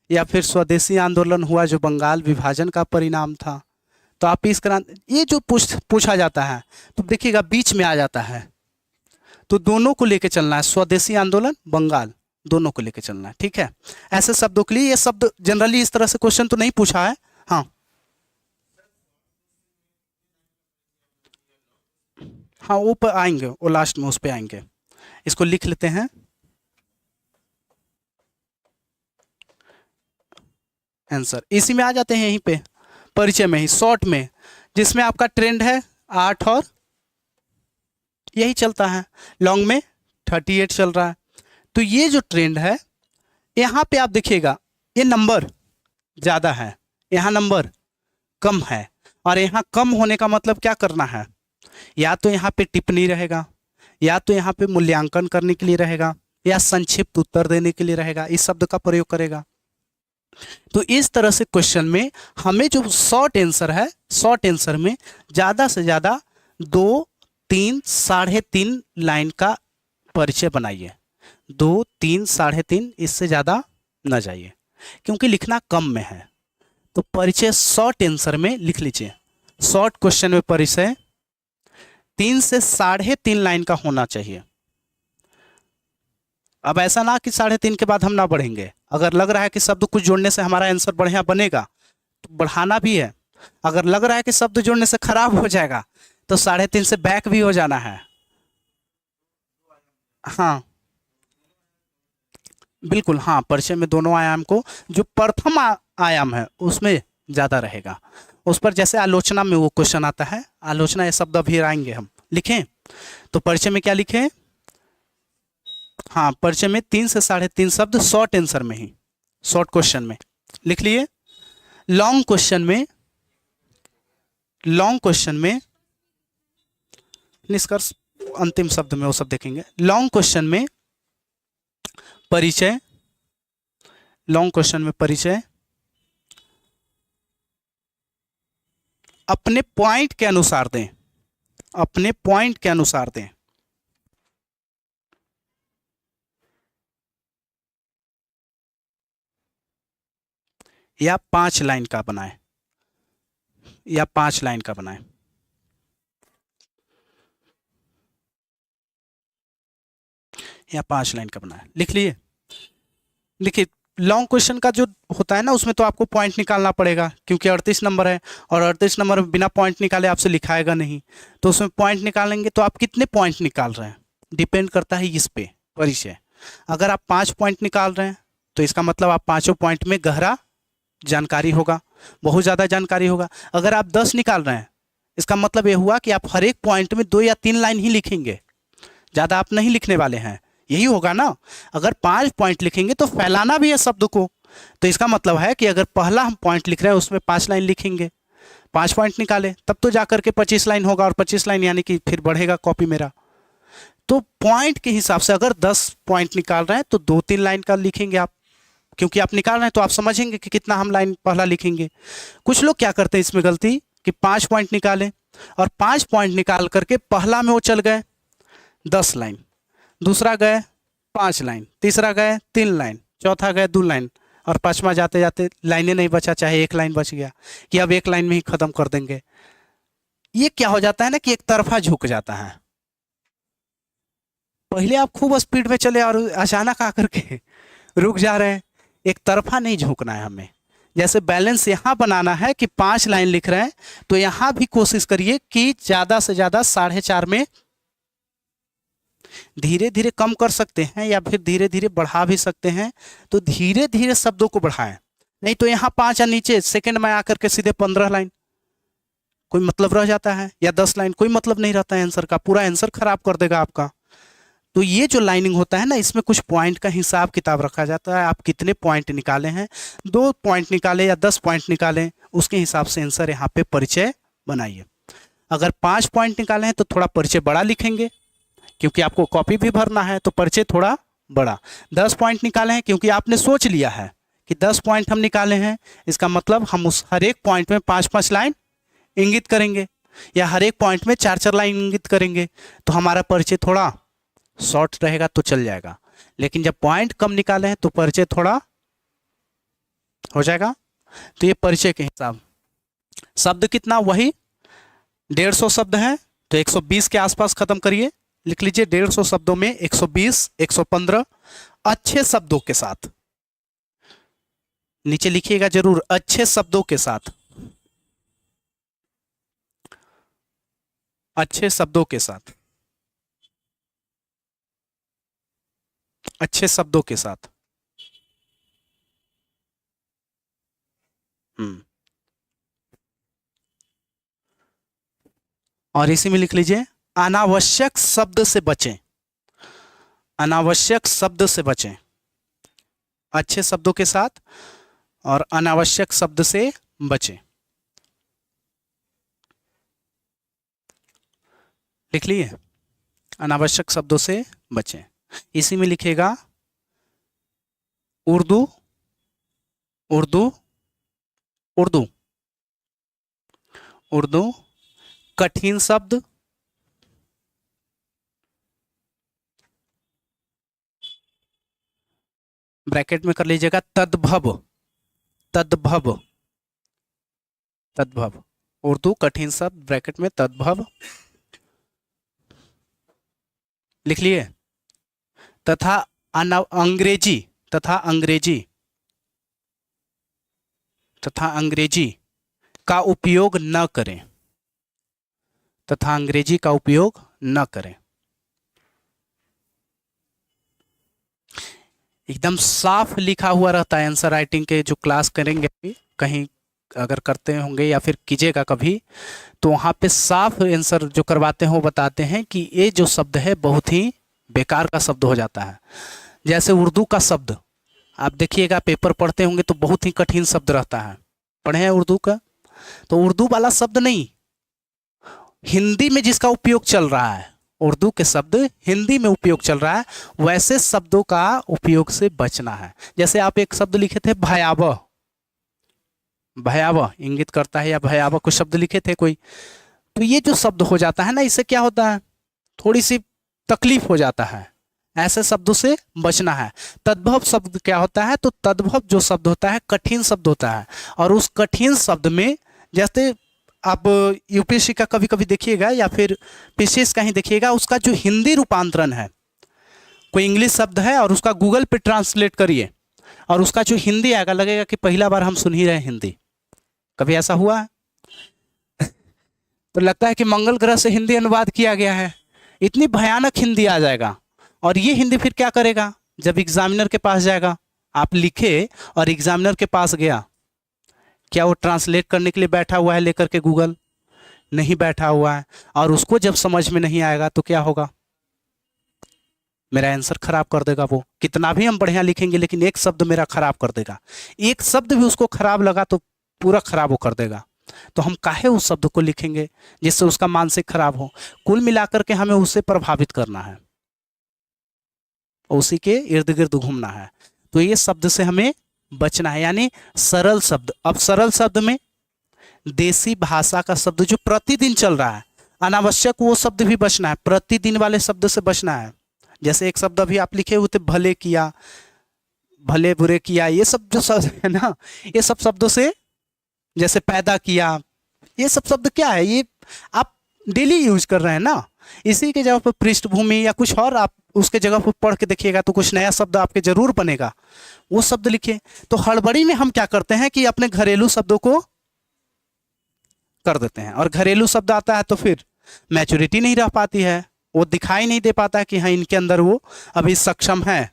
या फिर स्वदेशी आंदोलन हुआ जो बंगाल विभाजन का परिणाम था। तो आप इस क्रांति, ये जो पूछा जाता है तो देखिएगा बीच में आ जाता है, तो दोनों को लेके चलना है, स्वदेशी आंदोलन बंगाल दोनों को लेके चलना है, ठीक है। ऐसे शब्दों के लिए, ये शब्द जनरली इस तरह से क्वेश्चन तो नहीं पूछा है। हाँ हाँ, वो पर आएंगे, वो लास्ट में उस पे आएंगे। इसको लिख लेते हैं, आंसर इसी में आ जाते हैं, यहीं पे परिचय में ही, शॉर्ट में, जिसमें आपका ट्रेंड है 8 और यही चलता है, लॉन्ग में 38 चल रहा है। तो ये जो ट्रेंड है, यहाँ पे आप देखिएगा ये नंबर ज़्यादा है, यहाँ नंबर कम है, और यहाँ कम होने का मतलब क्या करना है, या तो यहाँ पे टिप्पणी रहेगा, या तो यहाँ पे मूल्यांकन करने के लिए रहेगा, या संक्षिप्त उत्तर देने के लिए रहेगा, इस शब्द का प्रयोग करेगा। तो इस तरह से क्वेश्चन में हमें जो शॉर्ट आंसर है, शॉर्ट आंसर में ज़्यादा से ज़्यादा 2, 3, 3.5 लाइन का परिचय बनाइए। 2, 3, 3.5, इससे ज़्यादा न जाइए, क्योंकि लिखना कम में है। तो परिचय शॉर्ट आंसर में लिख लीजिए, शॉर्ट क्वेश्चन में परिचय 3 से 3.5 लाइन का होना चाहिए। अब ऐसा ना कि 3.5 के बाद हम ना बढ़ेंगे, अगर लग रहा है कि शब्द कुछ जोड़ने से हमारा आंसर बढ़िया बनेगा तो बढ़ाना भी है, अगर लग रहा है कि शब्द जोड़ने से खराब हो जाएगा तो 3.5 से बैक भी हो जाना है। हाँ बिल्कुल, हाँ परिचय में दोनों आयाम को, जो प्रथम आयाम है उसमें ज़्यादा रहेगा, उस पर जैसे आलोचना में वो क्वेश्चन आता है, आलोचना ये शब्द अभी आएंगे हम, लिखें तो परिचय में क्या लिखें, हाँ परिचय में 3 से 3.5 शब्द शॉर्ट आंसर में ही, शॉर्ट क्वेश्चन में लिख लिए। लॉन्ग क्वेश्चन में, लॉन्ग क्वेश्चन में निष्कर्ष अंतिम शब्द में वो सब देखेंगे। लॉन्ग क्वेश्चन में परिचय, लॉन्ग क्वेश्चन में परिचय अपने पॉइंट के अनुसार दें, अपने पॉइंट के अनुसार दें। या 5 लाइन का बनाएं, या 5 लाइन का बनाएं। या 5 लाइन का बनाएं, लिख लिए। देखिए लॉन्ग क्वेश्चन का जो होता है ना, उसमें तो आपको पॉइंट निकालना पड़ेगा, क्योंकि 38 नंबर है, और 38 नंबर में बिना पॉइंट निकाले आपसे लिखाएगा नहीं, तो उसमें पॉइंट निकालेंगे तो आप कितने पॉइंट निकाल रहे हैं डिपेंड करता है इस पे परिचय। अगर आप 5 पॉइंट निकाल रहे हैं तो इसका मतलब आप 5 पॉइंट में गहरा जानकारी होगा, बहुत ज़्यादा जानकारी होगा। अगर आप 10 निकाल रहे हैं, इसका मतलब ये हुआ कि आप हर एक पॉइंट में 2 या 3 लाइन ही लिखेंगे, ज़्यादा आप नहीं लिखने वाले हैं, यही होगा ना। अगर 5 पॉइंट लिखेंगे तो फैलाना भी है शब्द को, तो इसका मतलब है कि अगर पहला हम पॉइंट लिख रहे हैं उसमें 5 लाइन लिखेंगे, 5 पॉइंट निकाले तब तो जा करके 25 लाइन होगा, और 25 लाइन यानी कि फिर बढ़ेगा कॉपी मेरा। तो पॉइंट के हिसाब से अगर 10 पॉइंट निकाल रहे हैं तो 2-3 लाइन का लिखेंगे आप, क्योंकि आप निकाल रहे हैं तो आप समझेंगे कि कितना हम लाइन पहला लिखेंगे। कुछ लोग क्या करते हैं इसमें गलती, कि 5 पॉइंट निकालें और 5 पॉइंट निकाल करके पहला में वो चल गए 10 लाइन, दूसरा गए 5 लाइन, तीसरा गए 3 लाइन, चौथा गए 2 लाइन, और 5वां जाते जाते लाइनें नहीं बचा, चाहे 1 लाइन बच गया, कि अब 1 लाइन में ही ख़त्म कर देंगे। ये क्या हो जाता है ना कि एक तरफा झुक जाता है। पहले आप खूब स्पीड में चले और अचानक आकर के रुक जा रहे हैं, एक तरफा नहीं झुकना है हमें। जैसे बैलेंस यहाँ बनाना है कि 5 लाइन लिख रहे हैं, तो यहाँ भी कोशिश करिए कि ज़्यादा से ज़्यादा 4.5 में, धीरे धीरे कम कर सकते हैं या फिर धीरे धीरे बढ़ा भी सकते हैं, तो धीरे धीरे शब्दों को बढ़ाएं, नहीं तो यहाँ 5 या नीचे सेकंड में आकर के सीधे 15 लाइन, कोई मतलब रह जाता है, या 10 लाइन, कोई मतलब नहीं रहता है आंसर का, पूरा आंसर खराब कर देगा आपका। तो ये जो लाइनिंग होता है ना, इसमें कुछ पॉइंट का हिसाब किताब रखा जाता है, आप कितने पॉइंट निकाले हैं, 2 पॉइंट निकाले या 10 पॉइंट निकालें, उसके हिसाब से आंसर यहाँ पे परिचय बनाइए। अगर 5 पॉइंट निकाले हैं तो थोड़ा परिचय बड़ा लिखेंगे, क्योंकि आपको कॉपी भी भरना है, तो परिचय थोड़ा बड़ा। 10 पॉइंट निकाले हैं क्योंकि आपने सोच लिया है कि 10 पॉइंट हम निकाले हैं, इसका मतलब हम उस हर एक पॉइंट में 5-5 लाइन इंगित करेंगे, या हर एक पॉइंट में 4-4 लाइन इंगित करेंगे, तो हमारा परिचय थोड़ा शॉर्ट रहेगा तो चल जाएगा। लेकिन जब पॉइंट कम निकाले हैं तो परिचय थोड़ा हो जाएगा। तो ये परिचय के हिसाब, शब्द कितना, वही 150 शब्द है, तो 120 के आसपास खत्म करिए। लिख लीजिए 150 शब्दों में 120, 115 अच्छे शब्दों के साथ, नीचे लिखिएगा जरूर, अच्छे शब्दों के साथ, अच्छे शब्दों के साथ, अच्छे शब्दों के साथ। और इसी में लिख लीजिए अनावश्यक शब्द से बचें, अनावश्यक शब्द से बचें, अच्छे शब्दों के साथ और अनावश्यक शब्द से बचें। लिख लिए, अनावश्यक शब्दों से बचें। इसी में लिखेगा उर्दू, उर्दू, उर्दू, उर्दू, कठिन शब्द, ब्रैकेट में कर लीजिएगा तद्भव, तद्भव, तद्भव, उर्दू कठिन शब्द ब्रैकेट में तद्भव लिख लिए। तथा अंग्रेजी, तथा अंग्रेजी, तथा अंग्रेजी का उपयोग न करें, तथा अंग्रेजी का उपयोग न करें। एकदम साफ लिखा हुआ रहता है आंसर राइटिंग के, जो क्लास करेंगे कहीं अगर करते होंगे या फिर कीजिएगा कभी, तो वहाँ पे साफ आंसर जो करवाते हैं वो बताते हैं कि ये जो शब्द है बहुत ही बेकार का शब्द हो जाता है। जैसे उर्दू का शब्द आप देखिएगा, पेपर पढ़ते होंगे तो बहुत ही कठिन शब्द रहता है, पढ़े हैं उर्दू का, तो उर्दू वाला शब्द नहीं, हिंदी में जिसका उपयोग चल रहा है, उर्दू के शब्द हिंदी में उपयोग चल रहा है, वैसे शब्दों का उपयोग से बचना है। जैसे आप एक शब्द लिखे थे भयावह, भयावह इंगित करता है या भयावह कुछ शब्द लिखे थे कोई, तो ये जो शब्द हो जाता है ना, इससे क्या होता है, थोड़ी सी तकलीफ हो जाता है, ऐसे शब्दों से बचना है। तद्भव शब्द क्या होता है, तो तद्भव जो शब्द होता है कठिन शब्द होता है, और उस कठिन शब्द में जैसे आप यूपीएससी का कभी कभी देखिएगा या फिर पीसीएस का ही देखिएगा, उसका जो हिंदी रूपांतरण है, कोई इंग्लिश शब्द है और उसका गूगल पे ट्रांसलेट करिए और उसका जो हिंदी आएगा, लगेगा कि पहला बार हम सुन ही रहे हिंदी। कभी ऐसा हुआ है? तो लगता है कि मंगल ग्रह से हिंदी अनुवाद किया गया है, इतनी भयानक हिंदी आ जाएगा। और ये हिंदी फिर क्या करेगा, जब एग्जामिनर के पास जाएगा, आप लिखे और एग्जामिनर के पास गया, क्या वो ट्रांसलेट करने के लिए बैठा हुआ है लेकर के गूगल? नहीं बैठा हुआ है। और उसको जब समझ में नहीं आएगा तो क्या होगा, मेरा आंसर खराब कर देगा। वो कितना भी हम बढ़िया लिखेंगे लेकिन एक शब्द मेरा खराब कर देगा, एक शब्द भी उसको खराब लगा तो पूरा खराब वो कर देगा। तो हम काहे उस शब्द को लिखेंगे जिससे उसका मानसिक खराब हो? कुल मिलाकर के हमें उससे प्रभावित करना है, उसी के इर्द गिर्द घूमना है। तो ये शब्द से हमें बचना है, यानी सरल शब्द। अब सरल शब्द में देसी भाषा का शब्द जो प्रतिदिन चल रहा है, अनावश्यक वो शब्द भी बचना है, प्रतिदिन वाले शब्द से बचना है। जैसे एक शब्द अभी आप लिखे हुए थे भले किया, भले बुरे किया, ये सब जो शब्द है ना, ये सब शब्दों से, जैसे पैदा किया, ये सब शब्द क्या है, ये आप डेली यूज कर रहे हैं ना। इसी के जगह पर पृष्ठभूमि या कुछ और आप उसके जगह पर पढ़ के देखिएगा तो कुछ नया शब्द आपके जरूर बनेगा, वो शब्द लिखिए। तो हड़बड़ी में हम क्या करते हैं कि अपने घरेलू शब्दों को कर देते हैं, और घरेलू शब्द आता है तो फिर मैच्योरिटी नहीं रह पाती है, वो दिखाई नहीं दे पाता है कि हाँ इनके अंदर वो अभी सक्षम है,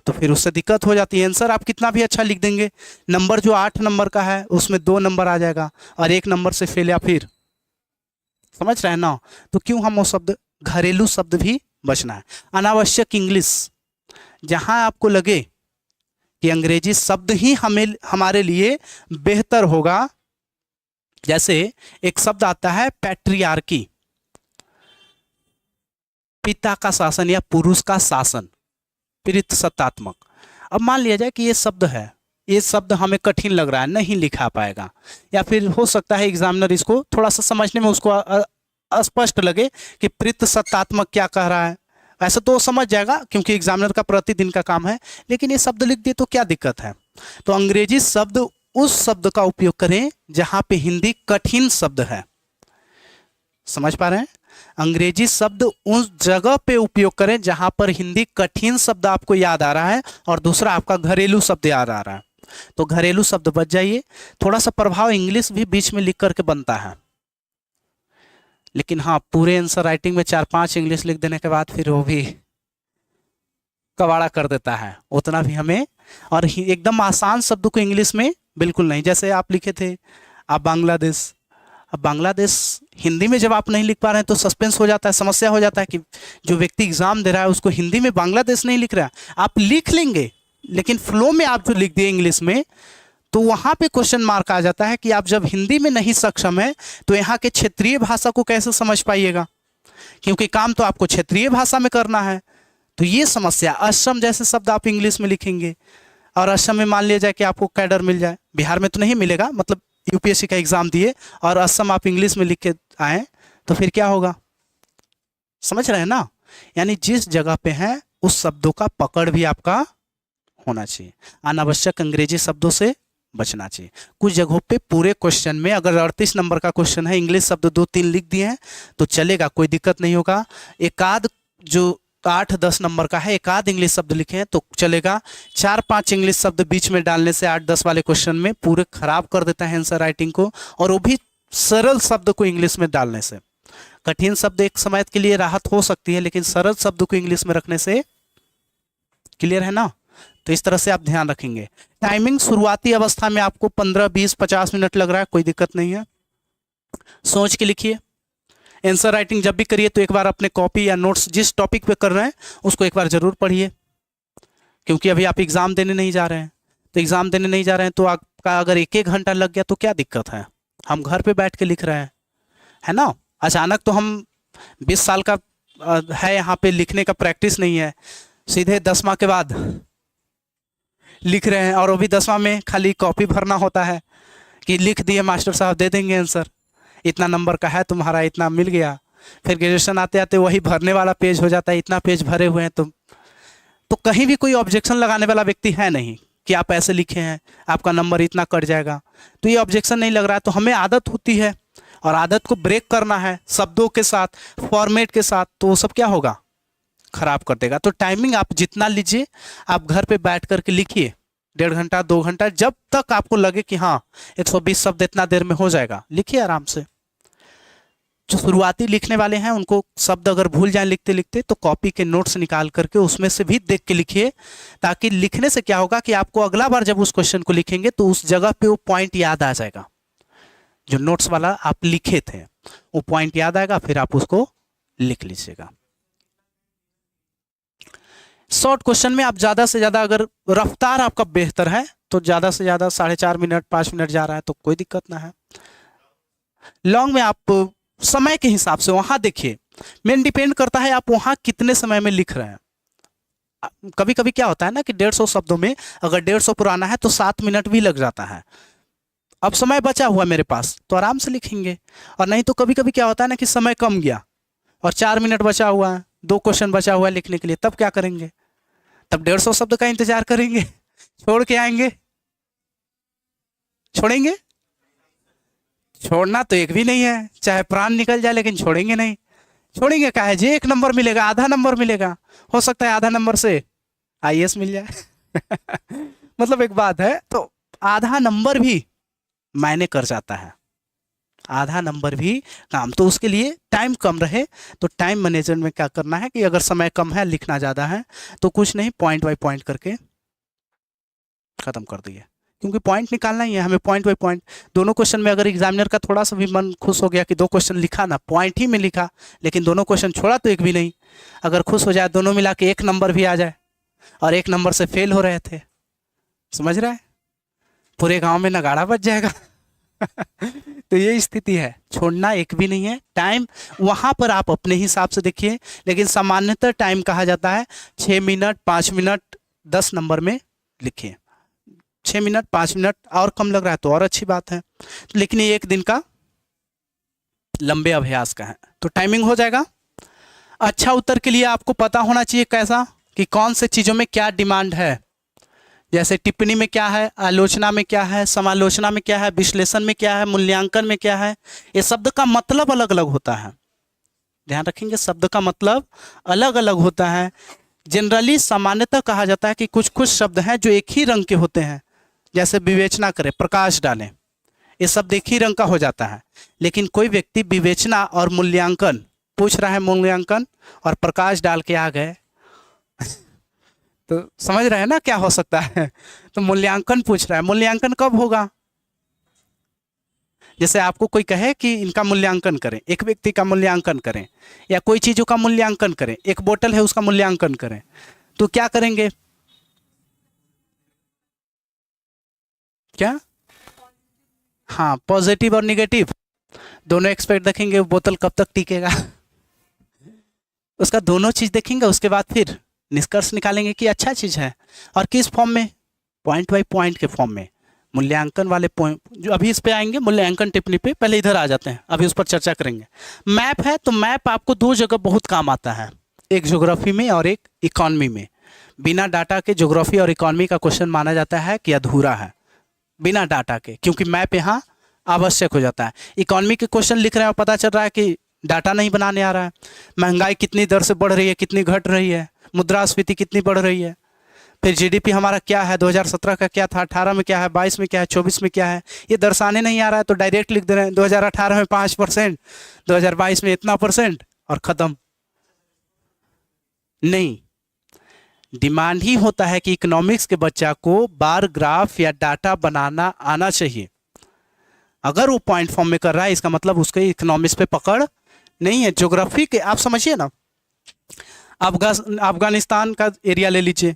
तो फिर उससे दिक्कत हो जाती है। आंसर आप कितना भी अच्छा लिख देंगे, नंबर जो 8 नंबर का है उसमें 2 नंबर आ जाएगा और 1 नंबर से फेल, या फिर समझ रहे हैं ना। तो क्यों हम वो शब्द, घरेलू शब्द भी बचना है। अनावश्यक इंग्लिश, जहां आपको लगे कि अंग्रेजी शब्द ही हमारे लिए बेहतर होगा, जैसे एक शब्द आता है पैट्रियार्की, पिता का शासन या पुरुष का शासन, पितृसत्तात्मक। अब मान लिया जाए कि ये शब्द है, ये शब्द हमें कठिन लग रहा है, नहीं लिखा पाएगा, या फिर हो सकता है एग्जामिनर इसको थोड़ा सा समझने में उसको अस्पष्ट लगे कि पितृसत्तात्मक क्या कह रहा है। ऐसा तो समझ जाएगा क्योंकि एग्जामिनर का प्रतिदिन का काम है, लेकिन ये शब्द लिख दिए तो क्या दिक्कत है, तो अंग्रेजी शब्द उस शब्द का उपयोग करें जहां पे हिंदी कठिन शब्द है। समझ पा रहे हैं? अंग्रेजी शब्द उस जगह पे उपयोग करें जहां पर हिंदी कठिन शब्द आपको याद आ रहा है और दूसरा आपका घरेलू शब्द याद आ रहा है। तो घरेलू शब्द बच जाइए। थोड़ा सा प्रभाव इंग्लिश भी बीच में लिख करके बनता है, लेकिन हाँ पूरे आंसर राइटिंग में 4-5 इंग्लिश लिख देने के बाद फिर वो भी कबाड़ा कर देता है, उतना भी हमें। और एकदम आसान शब्दों को इंग्लिश में बिल्कुल नहीं। जैसे आप लिखे थे आप बांग्लादेश, अब बांग्लादेश हिंदी में जब आप नहीं लिख पा रहे हैं तो सस्पेंस हो जाता है, समस्या हो जाता है कि जो व्यक्ति एग्जाम दे रहा है उसको हिंदी में बांग्लादेश नहीं लिख रहा है। आप लिख लेंगे लेकिन फ्लो में आप जो लिख दिए इंग्लिश में, तो वहां पे क्वेश्चन मार्क आ जाता है कि आप जब हिंदी में नहीं सक्षम है तो यहाँ के क्षेत्रीय भाषा को कैसे समझ पाइएगा, क्योंकि काम तो आपको क्षेत्रीय भाषा में करना है। तो ये समस्या, असम जैसे शब्द आप इंग्लिश में लिखेंगे और असम में मान लिया जाए कि आपको कैडर मिल जाए, बिहार में तो नहीं मिलेगा, मतलब यूपीएससी का एग्जाम दिए और असम आप इंग्लिश में लिख के आए तो फिर क्या होगा? समझ रहे हैं ना? यानी जिस जगह पे है उस शब्दों का पकड़ भी आपका होना चाहिए। अनावश्यक अंग्रेजी शब्दों से बचना चाहिए। कुछ जगहों पे पूरे क्वेश्चन में अगर 38 नंबर का क्वेश्चन है, इंग्लिश शब्द 2-3 लिख दिए हैं तो चलेगा, कोई दिक्कत नहीं होगा। एक आध जो 8-10 नंबर का है, एक आध इंग्लिश शब्द लिखे हैं तो चलेगा। 4-5 इंग्लिश शब्द बीच में डालने से 8-10 वाले क्वेश्चन में पूरे खराब कर देता है आंसर राइटिंग को, और वो भी सरल शब्द को इंग्लिश में डालने से। कठिन शब्द एक समय के लिए राहत हो सकती है, लेकिन सरल शब्द को इंग्लिश में रखने से, क्लियर है ना? तो इस तरह से आप ध्यान रखेंगे। टाइमिंग शुरुआती अवस्था में आपको 15, 20, 50 मिनट लग रहा है, कोई दिक्कत नहीं है। सोच के लिखिए। आंसर राइटिंग जब भी करिए तो एक बार अपने कॉपी या नोट्स जिस टॉपिक पे कर रहे हैं उसको एक बार जरूर पढ़िए, क्योंकि अभी आप एग्जाम देने नहीं जा रहे हैं। तो एग्जाम देने नहीं जा रहे हैं तो आपका अगर 1-1 घंटा लग गया तो क्या दिक्कत है? हम घर पे बैठ के लिख रहे हैं, है ना? अचानक तो हम 20 साल का है यहाँ पे लिखने का प्रैक्टिस नहीं है, सीधे 10वां के बाद लिख रहे हैं, और वो भी 10वां में खाली कॉपी भरना होता है कि लिख दिए मास्टर साहब दे देंगे आंसर, इतना नंबर का है तुम्हारा, इतना मिल गया। फिर ग्रेजुएशन आते आते वही भरने वाला पेज हो जाता है, इतना पेज भरे हुए हैं। तो कहीं भी कोई ऑब्जेक्शन लगाने वाला व्यक्ति है नहीं कि आप ऐसे लिखे हैं आपका नंबर इतना कट जाएगा, तो ये ऑब्जेक्शन नहीं लग रहा है। तो हमें आदत होती है और आदत को ब्रेक करना है शब्दों के साथ, फॉर्मेट के साथ, तो वो सब क्या होगा? खराब कर देगा। तो टाइमिंग आप जितना लीजिए, आप घर पे बैठ करके लिखिए 1.5 घंटा 2 घंटा, जब तक आपको लगे कि हाँ 120 शब्द इतना देर में हो जाएगा, लिखिए आराम से। जो शुरुआती लिखने वाले हैं उनको शब्द अगर भूल जाएं लिखते लिखते तो कॉपी के नोट्स निकाल करके उसमें से भी देख के लिखिए, ताकि लिखने से क्या होगा कि आपको अगला बार जब उस क्वेश्चन को लिखेंगे तो उस जगह पे वो पॉइंट याद आ जाएगा, जो नोट्स वाला आप लिखे थे वो पॉइंट याद आएगा, फिर आप उसको लिख लीजिएगा। शॉर्ट क्वेश्चन में आप ज्यादा से ज्यादा, अगर रफ्तार आपका बेहतर है तो ज्यादा से ज्यादा 4.5 मिनट 5 मिनट जा रहा है तो कोई दिक्कत ना है। लॉन्ग में आप समय के हिसाब से वहां देखिए, मेन डिपेंड करता है आप वहां कितने समय में लिख रहे हैं। कभी कभी क्या होता है ना कि 150 शब्दों में अगर 150 पुराना है तो 7 मिनट भी लग जाता है। अब समय बचा हुआ मेरे पास तो आराम से लिखेंगे, और नहीं तो कभी कभी क्या होता है ना कि समय कम गया और 4 मिनट बचा हुआ है, 2 क्वेश्चन बचा हुआ है लिखने के लिए, तब क्या करेंगे? तब 150 शब्द का इंतजार करेंगे, छोड़ के आएंगे? छोड़ेंगे? छोड़ना तो एक भी नहीं है, चाहे प्राण निकल जाए लेकिन छोड़ेंगे नहीं। छोड़ेंगे क्या है जी? 1 नंबर मिलेगा, आधा नंबर मिलेगा, हो सकता है आधा नंबर से आईएएस मिल जाए मतलब एक बात है, तो आधा नंबर भी मायने कर जाता है, आधा नंबर भी काम। तो उसके लिए टाइम कम रहे तो टाइम मैनेजमेंट में क्या करना है कि अगर समय कम है, लिखना ज़्यादा है, तो कुछ नहीं, पॉइंट बाय पॉइंट करके ख़त्म कर दिए, क्योंकि पॉइंट निकालना ही है हमें, पॉइंट बाय पॉइंट। दोनों क्वेश्चन में अगर एग्जामिनर का थोड़ा सा भी मन खुश हो गया कि 2 क्वेश्चन लिखा ना, पॉइंट ही में लिखा, लेकिन दोनों क्वेश्चन छोड़ा तो एक भी नहीं, अगर खुश हो जाए दोनों मिला के 1 नंबर भी आ जाए, और 1 नंबर से फेल हो रहे थे, समझ रहे हैं? पूरे गाँव में नगाड़ा बज जाएगा तो ये स्थिति है, छोड़ना एक भी नहीं है। टाइम वहां पर आप अपने हिसाब से देखिए, लेकिन सामान्यतः टाइम कहा जाता है 6 मिनट 5 मिनट 10 नंबर में लिखिए। 6 मिनट 5 मिनट और कम लग रहा है तो और अच्छी बात है, लेकिन ये 1 दिन का लंबे अभ्यास का है तो टाइमिंग हो जाएगा। अच्छा उत्तर के लिए आपको पता होना चाहिए कैसा, कि कौन से चीज़ों में क्या डिमांड है। जैसे टिप्पणी में क्या है, आलोचना में क्या है, समालोचना में क्या है, विश्लेषण में क्या है, मूल्यांकन में क्या है। ये शब्द का मतलब अलग अलग होता है, ध्यान रखेंगे, शब्द का मतलब अलग अलग होता है। जनरली सामान्यतः कहा जाता है कि कुछ कुछ शब्द हैं जो एक ही रंग के होते हैं, जैसे विवेचना करें, प्रकाश डालें, ये शब्द एक ही रंग का हो जाता है। लेकिन कोई व्यक्ति विवेचना और मूल्यांकन पूछ रहा है, मूल्यांकन और प्रकाश डाल के आ गए तो समझ रहे हैं ना क्या हो सकता है। तो मूल्यांकन पूछ रहा है, मूल्यांकन कब होगा? जैसे आपको कोई कहे कि इनका मूल्यांकन करें, एक व्यक्ति का मूल्यांकन करें, या कोई चीज़ों का मूल्यांकन करें, एक बोतल है उसका मूल्यांकन करें, तो क्या करेंगे? क्या? हाँ, पॉजिटिव और निगेटिव दोनों एक्सपेक्ट देखेंगे, बोतल कब तक टिकेगा उसका दोनों चीज़ देखेंगे, उसके बाद फिर निष्कर्ष निकालेंगे कि अच्छा चीज़ है। और किस फॉर्म में? पॉइंट बाई पॉइंट के फॉर्म में। मूल्यांकन वाले पॉइंट जो अभी इस पे आएंगे, मूल्यांकन टिप्पणी पे, पहले इधर आ जाते हैं, अभी उस पर चर्चा करेंगे। मैप है तो मैप आपको दो जगह बहुत काम आता है, एक ज्योग्राफी में और एक इकॉनमी में। बिना डाटा के ज्योग्राफी और इकॉनमी का क्वेश्चन माना जाता है कि अधूरा है, बिना डाटा के, क्योंकि मैप यहाँ आवश्यक हो जाता है। इकॉनमी के क्वेश्चन लिख रहे हैं और पता चल रहा है कि डाटा नहीं बनाने आ रहा है, महंगाई कितनी दर से बढ़ रही है, कितनी घट रही है, मुद्रास्फीति कितनी बढ़ रही है, फिर जीडीपी हमारा क्या है, 2017 का क्या था, 18 में क्या है, 22 में क्या है, 24 में क्या है, ये दर्शाने नहीं आ रहा है तो डायरेक्ट लिख दे रहे हैं 2018 में 5%, 2022 में इतना परसेंट, और ख़त्म। नहीं, डिमांड ही होता है कि इकोनॉमिक्स के बच्चा को बार ग्राफ या डाटा बनाना आना चाहिए। अगर वो पॉइंट फॉर्म में कर रहा है इसका मतलब उसके इकोनॉमिक्स पे पकड़ नहीं है। ज्योग्राफी के आप समझिए ना, अफगानिस्तान का एरिया ले लीजिए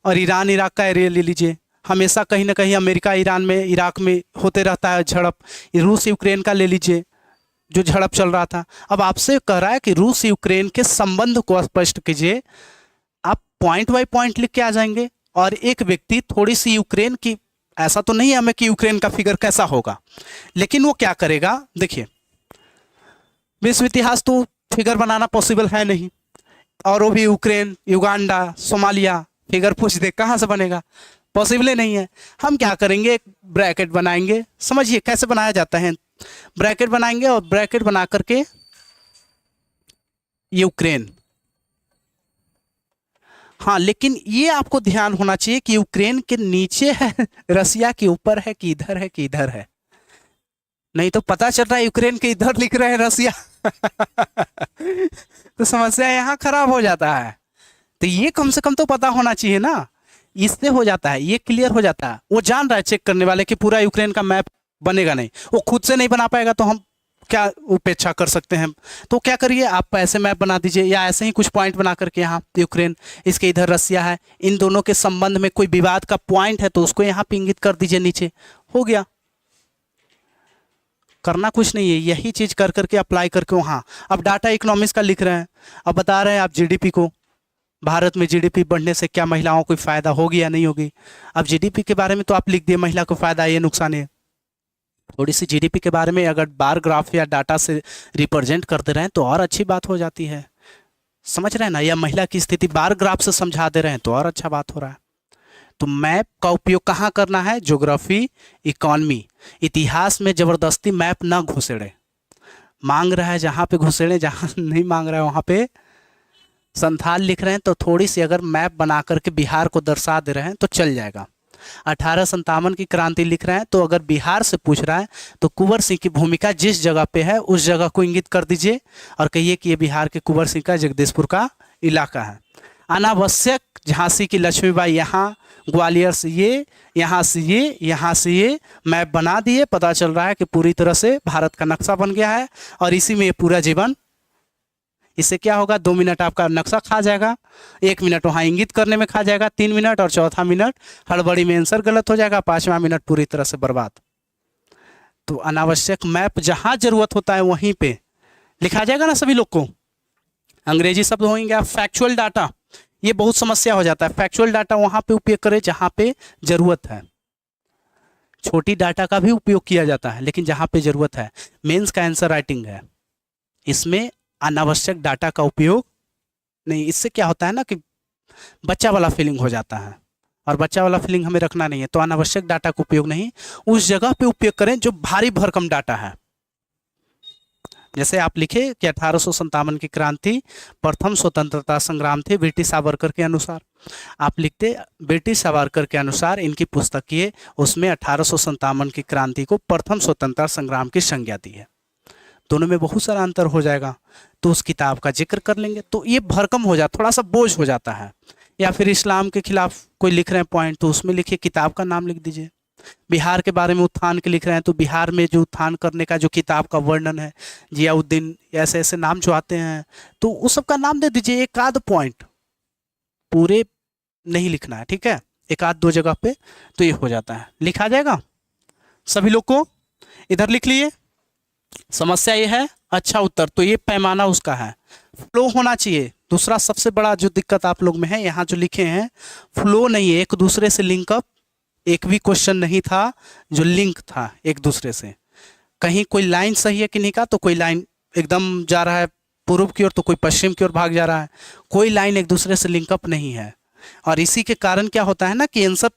और ईरान इराक का एरिया ले लीजिए, हमेशा कहीं ना कहीं अमेरिका ईरान में, इराक में होते रहता है झड़प। रूस यूक्रेन का ले लीजिए, जो झड़प चल रहा था। अब आपसे कह रहा है कि रूस यूक्रेन के संबंध को स्पष्ट कीजिए, आप पॉइंट बाय पॉइंट लिख के आ जाएंगे। और एक व्यक्ति थोड़ी सी यूक्रेन की, ऐसा तो नहीं है हमें कि यूक्रेन का फिगर कैसा होगा, लेकिन वो क्या करेगा, देखिए विश्व इतिहास तो फिगर बनाना पॉसिबल है नहीं, और वो भी यूक्रेन, युगांडा, सोमालिया, फिगर पूछ दे कहाँ से बनेगा, पॉसिबल ही नहीं है। हम क्या करेंगे, एक ब्रैकेट बनाएंगे, समझिए कैसे बनाया जाता है। ब्रैकेट बनाएंगे और ब्रैकेट बना करके यूक्रेन, हाँ, लेकिन ये आपको ध्यान होना चाहिए कि यूक्रेन के नीचे है रसिया के ऊपर है कि इधर है कि इधर है, नहीं तो पता चल रहा है यूक्रेन के इधर लिख रहे हैं रसिया तो समस्या यहाँ खराब हो जाता है। तो ये कम से कम तो पता होना चाहिए ना, इससे हो जाता है, ये क्लियर हो जाता है। वो जान रहा है चेक करने वाले कि पूरा यूक्रेन का मैप बनेगा नहीं, वो खुद से नहीं बना पाएगा तो हम क्या उपेक्षा कर सकते हैं। तो क्या करिए, आप ऐसे मैप बना दीजिए, या ऐसे ही कुछ पॉइंट बना करके यहाँ यूक्रेन, इसके इधर रसिया है, इन दोनों के संबंध में कोई विवाद का पॉइंट है तो उसको यहाँ पे इंगित कर दीजिए नीचे, हो गया। करना कुछ नहीं है, यही चीज़ कर करके अप्लाई करके वहाँ। अब डाटा इकोनॉमिक्स का लिख रहे हैं, अब बता रहे हैं आप जीडीपी को, भारत में जीडीपी बढ़ने से क्या महिलाओं को फ़ायदा होगी या नहीं होगी। अब जीडीपी के बारे में तो आप लिख दिए महिला को फ़ायदा है, ये नुकसान है। थोड़ी सी जीडीपी के बारे में अगर बार ग्राफ या डाटा से रिप्रेजेंट करते रहें तो और अच्छी बात हो जाती है, समझ रहे हैं ना। या महिला की स्थिति बार ग्राफ से समझा दे रहे हैं तो और अच्छा बात हो रहा है। तो मैप का उपयोग कहाँ करना है, ज्योग्राफी, इकॉनमी। इतिहास में ज़बरदस्ती मैप ना घुसेड़े, मांग रहा है जहाँ पे घुसेड़े, जहाँ नहीं मांग रहा है वहाँ पे संथाल लिख रहे हैं तो थोड़ी सी अगर मैप बना करके बिहार को दर्शा दे रहे हैं तो चल जाएगा। 1857 की क्रांति लिख रहे हैं तो अगर बिहार से पूछ रहा है तो कुंवर सिंह की भूमिका जिस जगह पे है उस जगह को इंगित कर दीजिए और कहिए कि ये बिहार के कुंवर सिंह का जगदीशपुर का इलाका है। अनावश्यक झांसी की लक्ष्मीबाई यहाँ, ग्वालियर से ये, यहाँ से ये, यहाँ से ये मैप बना दिए, पता चल रहा है कि पूरी तरह से भारत का नक्शा बन गया है और इसी में ये पूरा जीवन। इससे क्या होगा, 2 मिनट आपका नक्शा खा जाएगा, 1 मिनट वहाँ इंगित करने में खा जाएगा, 3 मिनट, और चौथा मिनट हड़बड़ी में आंसर गलत हो जाएगा, 5वां मिनट पूरी तरह से बर्बाद। तो अनावश्यक मैप जहाँ जरूरत होता है वहीं पे लिखा जाएगा ना सभी लोग को। अंग्रेजी शब्द होंगे आप, फैक्चुअल डाटा, ये बहुत समस्या हो जाता है। फैक्चुअल डाटा वहाँ पे उपयोग करें जहाँ पे जरूरत है। छोटी डाटा का भी उपयोग किया जाता है लेकिन जहाँ पे जरूरत है। मेंस का आंसर राइटिंग है, इसमें अनावश्यक डाटा का उपयोग नहीं। इससे क्या होता है ना कि बच्चा वाला फीलिंग हो जाता है, और बच्चा वाला फीलिंग हमें रखना नहीं है। तो अनावश्यक डाटा का उपयोग नहीं, उस जगह पे उपयोग करें जो भारी भरकम डाटा है। जैसे आप लिखे कि 1857 की क्रांति प्रथम स्वतंत्रता संग्राम थे ब्रिटिश सावरकर के अनुसार। आप लिखते ब्रिटिश सावरकर के अनुसार इनकी पुस्तक ये, उसमें 1857 की क्रांति को प्रथम स्वतंत्रता संग्राम की संज्ञा दी है। दोनों में बहुत सारा अंतर हो जाएगा, तो उस किताब का जिक्र कर लेंगे, तो ये भरकम हो जाता, थोड़ा सा बोझ हो जाता है। या फिर इस्लाम के खिलाफ कोई लिख रहे हैं पॉइंट, तो उसमें लिखिए, किताब का नाम लिख दीजिए। बिहार के बारे में उत्थान के लिख रहे हैं, तो बिहार में जो उत्थान करने का जो किताब का वर्णन है, जियाउद्दीन, ऐसे ऐसे नाम जो आते हैं, तो उस सब का नाम दे दीजिए। एक आध पॉइंट, पूरे नहीं लिखना है, ठीक है, एक आध दो जगह पे, तो ये हो जाता है, लिखा जाएगा। सभी लोग को इधर लिख लिए। समस्या ये है, अच्छा उत्तर, तो ये पैमाना उसका है, फ्लो होना चाहिए। दूसरा सबसे बड़ा जो दिक्कत आप लोग में है, यहाँ जो लिखे हैं फ्लो नहीं है, एक दूसरे से लिंकअप, एक भी क्वेश्चन नहीं था जो लिंक था एक दूसरे से। कहीं कोई लाइन सही है कि नहीं का, तो कोई लाइन एकदम जा रहा है पूर्व की ओर, तो कोई पश्चिम की ओर भाग जा रहा है, कोई लाइन एक दूसरे से लिंकअप नहीं है। और इसी के कारण क्या होता है ना कि आंसर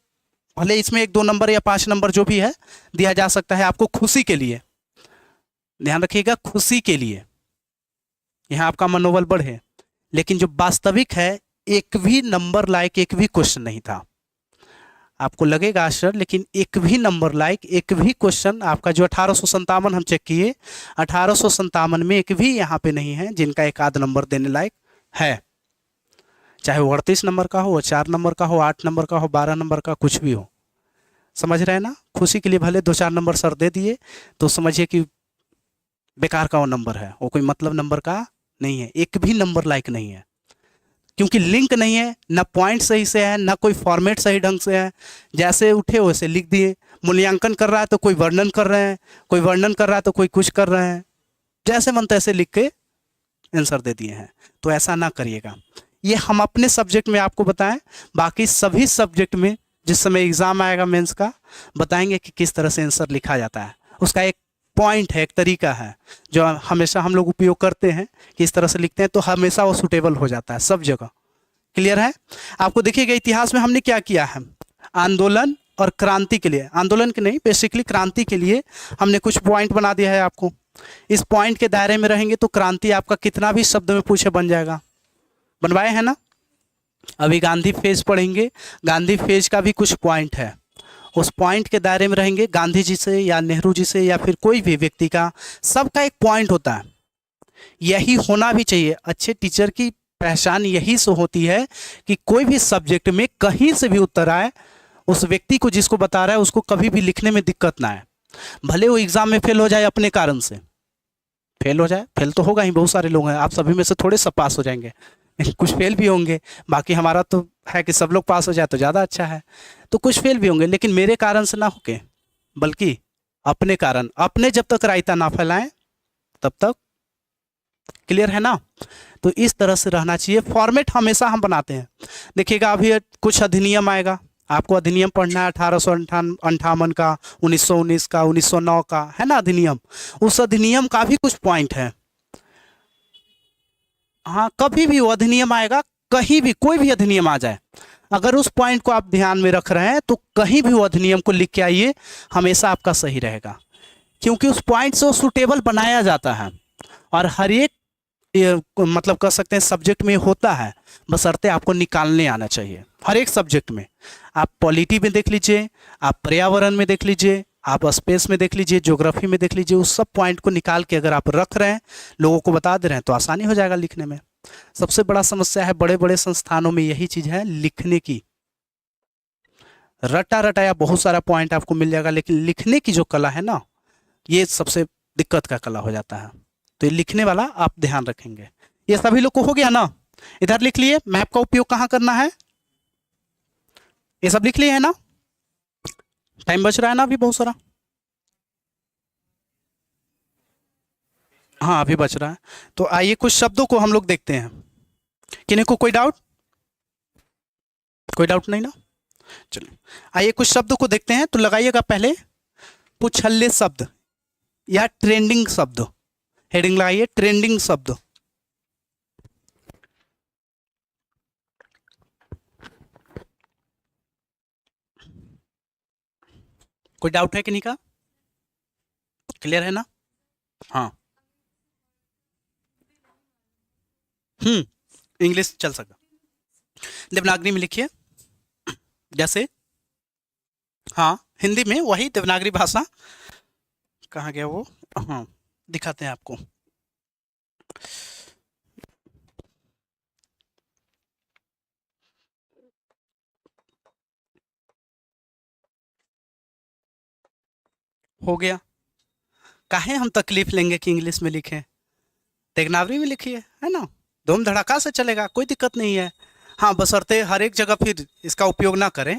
भले इसमें 1 2 नंबर या 5 नंबर जो भी है दिया जा सकता है आपको खुशी के लिए, ध्यान रखिएगा, खुशी के लिए, यहाँ आपका मनोबल बढ़े। लेकिन जो वास्तविक है, एक भी नंबर लायक एक भी क्वेश्चन नहीं था। आपको लगेगा आश्चर्य, लेकिन एक भी नंबर लायक एक भी क्वेश्चन आपका जो 1857 हम चेक किए, 1857 में एक भी यहाँ पे नहीं है जिनका एक आध नंबर देने लायक है। चाहे वो 38 नंबर का हो, 4 नंबर का हो, 8 नंबर का हो, 12 नंबर का, कुछ भी हो। समझ रहे हैं ना? खुशी के लिए भले 2-4 नंबर सर दे दिए, तो समझिए कि बेकार का वो नंबर है, वो कोई मतलब नंबर का नहीं है, एक भी नंबर लायक नहीं है, क्योंकि लिंक नहीं है, ना पॉइंट सही से है, ना कोई फॉर्मेट सही ढंग से है, जैसे उठे वैसे लिख दिए। मूल्यांकन कर रहा है तो कोई वर्णन कर रहे हैं, कोई वर्णन कर रहा है तो कोई कुछ कर रहे हैं, जैसे मन तैसे लिख के आंसर दे दिए हैं। तो ऐसा ना करिएगा। ये हम अपने सब्जेक्ट में आपको बताएं, बाकी सभी सब्जेक्ट में जिस समय एग्जाम आएगा मेंस का, बताएंगे कि किस तरह से आंसर लिखा जाता है। उसका एक पॉइंट है, एक तरीका है जो हमेशा हम लोग उपयोग करते हैं कि इस तरह से लिखते हैं तो हमेशा वो सूटेबल हो जाता है सब जगह। क्लियर है? आपको देखिएगा इतिहास में हमने क्या किया है, आंदोलन और क्रांति के लिए, आंदोलन के नहीं, बेसिकली क्रांति के लिए हमने कुछ पॉइंट बना दिया है आपको। इस पॉइंट के दायरे में रहेंगे तो क्रांति आपका कितना भी शब्द में पूछे बन जाएगा। बनवाए हैं ना? अभी गांधी फेज पढ़ेंगे, गांधी फेज का भी कुछ पॉइंट है, उस पॉइंट के दायरे में रहेंगे। गांधी जी से या नेहरू जी से या फिर कोई भी व्यक्ति का, सबका एक पॉइंट होता है, यही होना भी चाहिए। अच्छे टीचर की पहचान यही से होती है कि कोई भी सब्जेक्ट में कहीं से भी उत्तर आए, उस व्यक्ति को जिसको बता रहा है उसको कभी भी लिखने में दिक्कत ना आए। भले वो एग्जाम में फेल हो जाए, अपने कारण से फेल हो जाए, फेल तो होगा ही, बहुत सारे लोग हैं, आप सभी में से थोड़े सब पास हो जाएंगे, कुछ फेल भी होंगे। बाकी हमारा तो है कि सब लोग पास हो जाए तो ज़्यादा अच्छा है, तो कुछ फेल भी होंगे, लेकिन मेरे कारण से ना होके, बल्कि अपने कारण, अपने जब तक रायता ना फैलाएं तब तक। क्लियर है ना? तो इस तरह से रहना चाहिए, फॉर्मेट हमेशा हम बनाते हैं। देखिएगा अभी कुछ अधिनियम आएगा, आपको अधिनियम पढ़ना है 1858 का, 1919 का, 1909 का, है ना अधिनियम। उस अधिनियम का भी कुछ पॉइंट है। हाँ, कभी भी वो अधिनियम आएगा, कहीं भी कोई भी अधिनियम आ जाए, अगर उस पॉइंट को आप ध्यान में रख रहे हैं तो कहीं भी वो अधिनियम को लिख के आइए, हमेशा आपका सही रहेगा, क्योंकि उस पॉइंट से वो सुटेबल बनाया जाता है। और हर एक मतलब कह सकते हैं सब्जेक्ट में होता है, बशर्ते आपको निकालने आना चाहिए। हर एक सब्जेक्ट में, आप पॉलिटी में देख लीजिए, आप पर्यावरण में देख लीजिए, आप स्पेस में देख लीजिए, ज्योग्राफी में देख लीजिए, उस सब पॉइंट को निकाल के अगर आप रख रहे हैं, लोगों को बता दे रहे हैं, तो आसानी हो जाएगा लिखने में। सबसे बड़ा समस्या है बड़े बड़े संस्थानों में यही चीज़ है, लिखने की। रटा रटाया बहुत सारा पॉइंट आपको मिल जाएगा, लेकिन लिखने की जो कला है ना, ये सबसे दिक्कत का कला हो जाता है। तो ये लिखने वाला आप ध्यान रखेंगे। ये सभी लोग को हो गया ना? इधर लिख लिए, मैप का उपयोग कहाँ करना है, ये सब लिख लिए है ना? टाइम बच रहा है ना अभी बहुत सारा? हाँ अभी बच रहा है। तो आइए कुछ शब्दों को हम लोग देखते हैं। किन्हीं को कोई डाउट? कोई डाउट नहीं ना? चलिए आइए कुछ शब्दों को देखते हैं। तो लगाइएगा पहले पुछल्ले शब्द या ट्रेंडिंग शब्द, हेडिंग लगाइए ट्रेंडिंग शब्द। कोई डाउट है कि नहीं का? क्लियर है ना? हाँ। इंग्लिश चल सकता। देवनागरी में लिखिए जैसे। हाँ, हिंदी में वही देवनागरी भाषा। कहाँ गया वो? हाँ, दिखाते हैं आपको। हो गया। काहे हम तकलीफ लेंगे कि इंग्लिश में लिखें? देवनागरी में लिखिए, है ना? धूम धड़ाका से चलेगा, कोई दिक्कत नहीं है। हाँ, बशर्ते हर एक जगह फिर इसका उपयोग ना करें,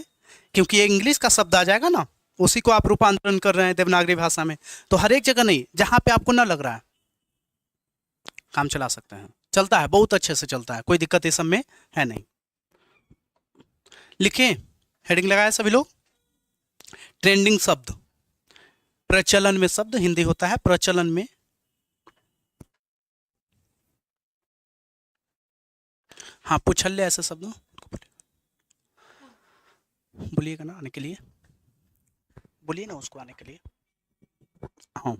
क्योंकि ये इंग्लिश का शब्द आ जाएगा ना, उसी को आप रूपांतरण कर रहे हैं देवनागरी भाषा में। तो हर एक जगह नहीं, जहाँ पे आपको ना लग रहा है काम चला सकते हैं। चलता है, बहुत अच्छे से चलता है, कोई दिक्कत इस सब में है नहीं। लिखें, हेडिंग लगाया सभी लोग। ट्रेंडिंग शब्द, प्रचलन में शब्द हिंदी होता है प्रचलन में। हाँ, पुछल्ले ऐसे शब्द बोलिएगा ना आने के लिए, बोलिए ना उसको आने के लिए। हाँ,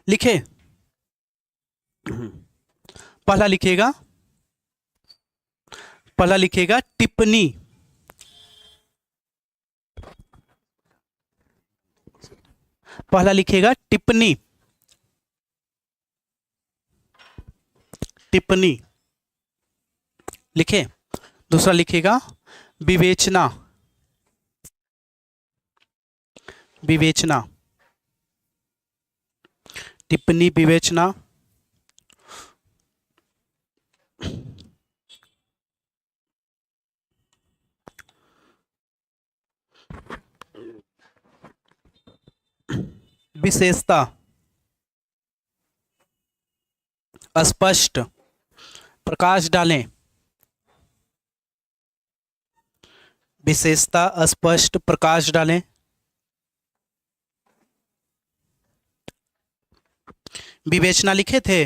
लिखे। पहला लिखिएगा, पहला लिखिएगा टिप्पणी। पहला लिखिएगा टिप्पणी, टिप्पणी लिखे। दूसरा लिखिएगा विवेचना, विवेचना, टिप्पणी विवेचना। विशेषता, स्पष्ट, प्रकाश डालें। विशेषता, स्पष्ट, प्रकाश डालें। विवेचना लिखे थे,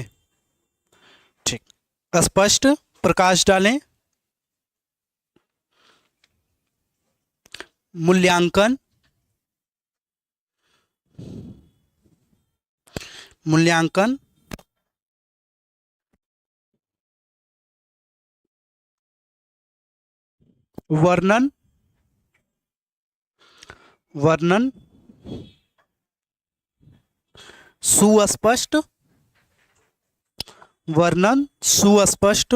ठीक। स्पष्ट, प्रकाश डालें। मूल्यांकन, मूल्यांकन। वर्णन, वर्णन। सुस्पष्ट, वर्णन सुस्पष्ट,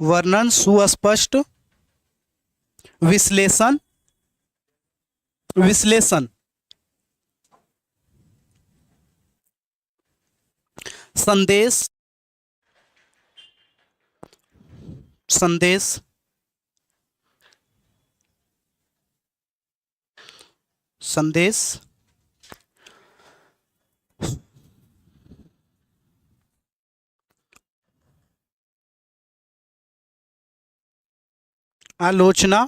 वर्णन सुस्पष्ट। विश्लेषण, विश्लेषण। संदेश, संदेश। संदेश। आलोचना,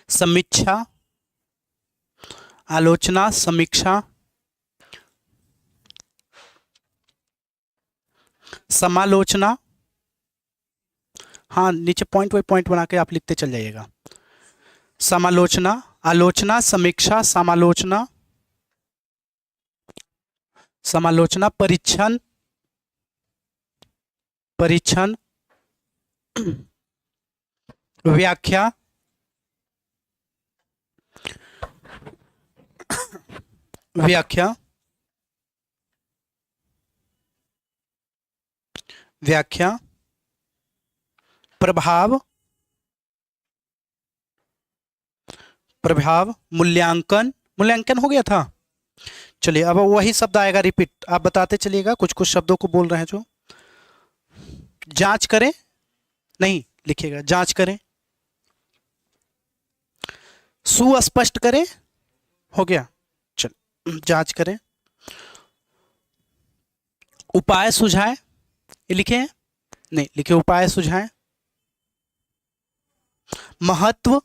समीक्षा, आलोचना, समीक्षा। समालोचना। हाँ, नीचे पॉइंट बाई पॉइंट बना के आप लिखते चल जाइएगा। समालोचना, आलोचना, समीक्षा, समालोचना। समालोचना, परीक्षण, परीक्षण। व्याख्या, व्याख्या, व्याख्या। प्रभाव, प्रभाव। मूल्यांकन, मूल्यांकन हो गया था। चलिए अब वही शब्द आएगा रिपीट, आप बताते चलिएगा, कुछ कुछ शब्दों को बोल रहे हैं जो। जांच करें, नहीं लिखिएगा, जांच करें। सुस्पष्ट करें, हो गया। चल, जांच करें। उपाय सुझाएं, ये लिखे हैं? नहीं लिखे, उपाय सुझाएं। महत्व,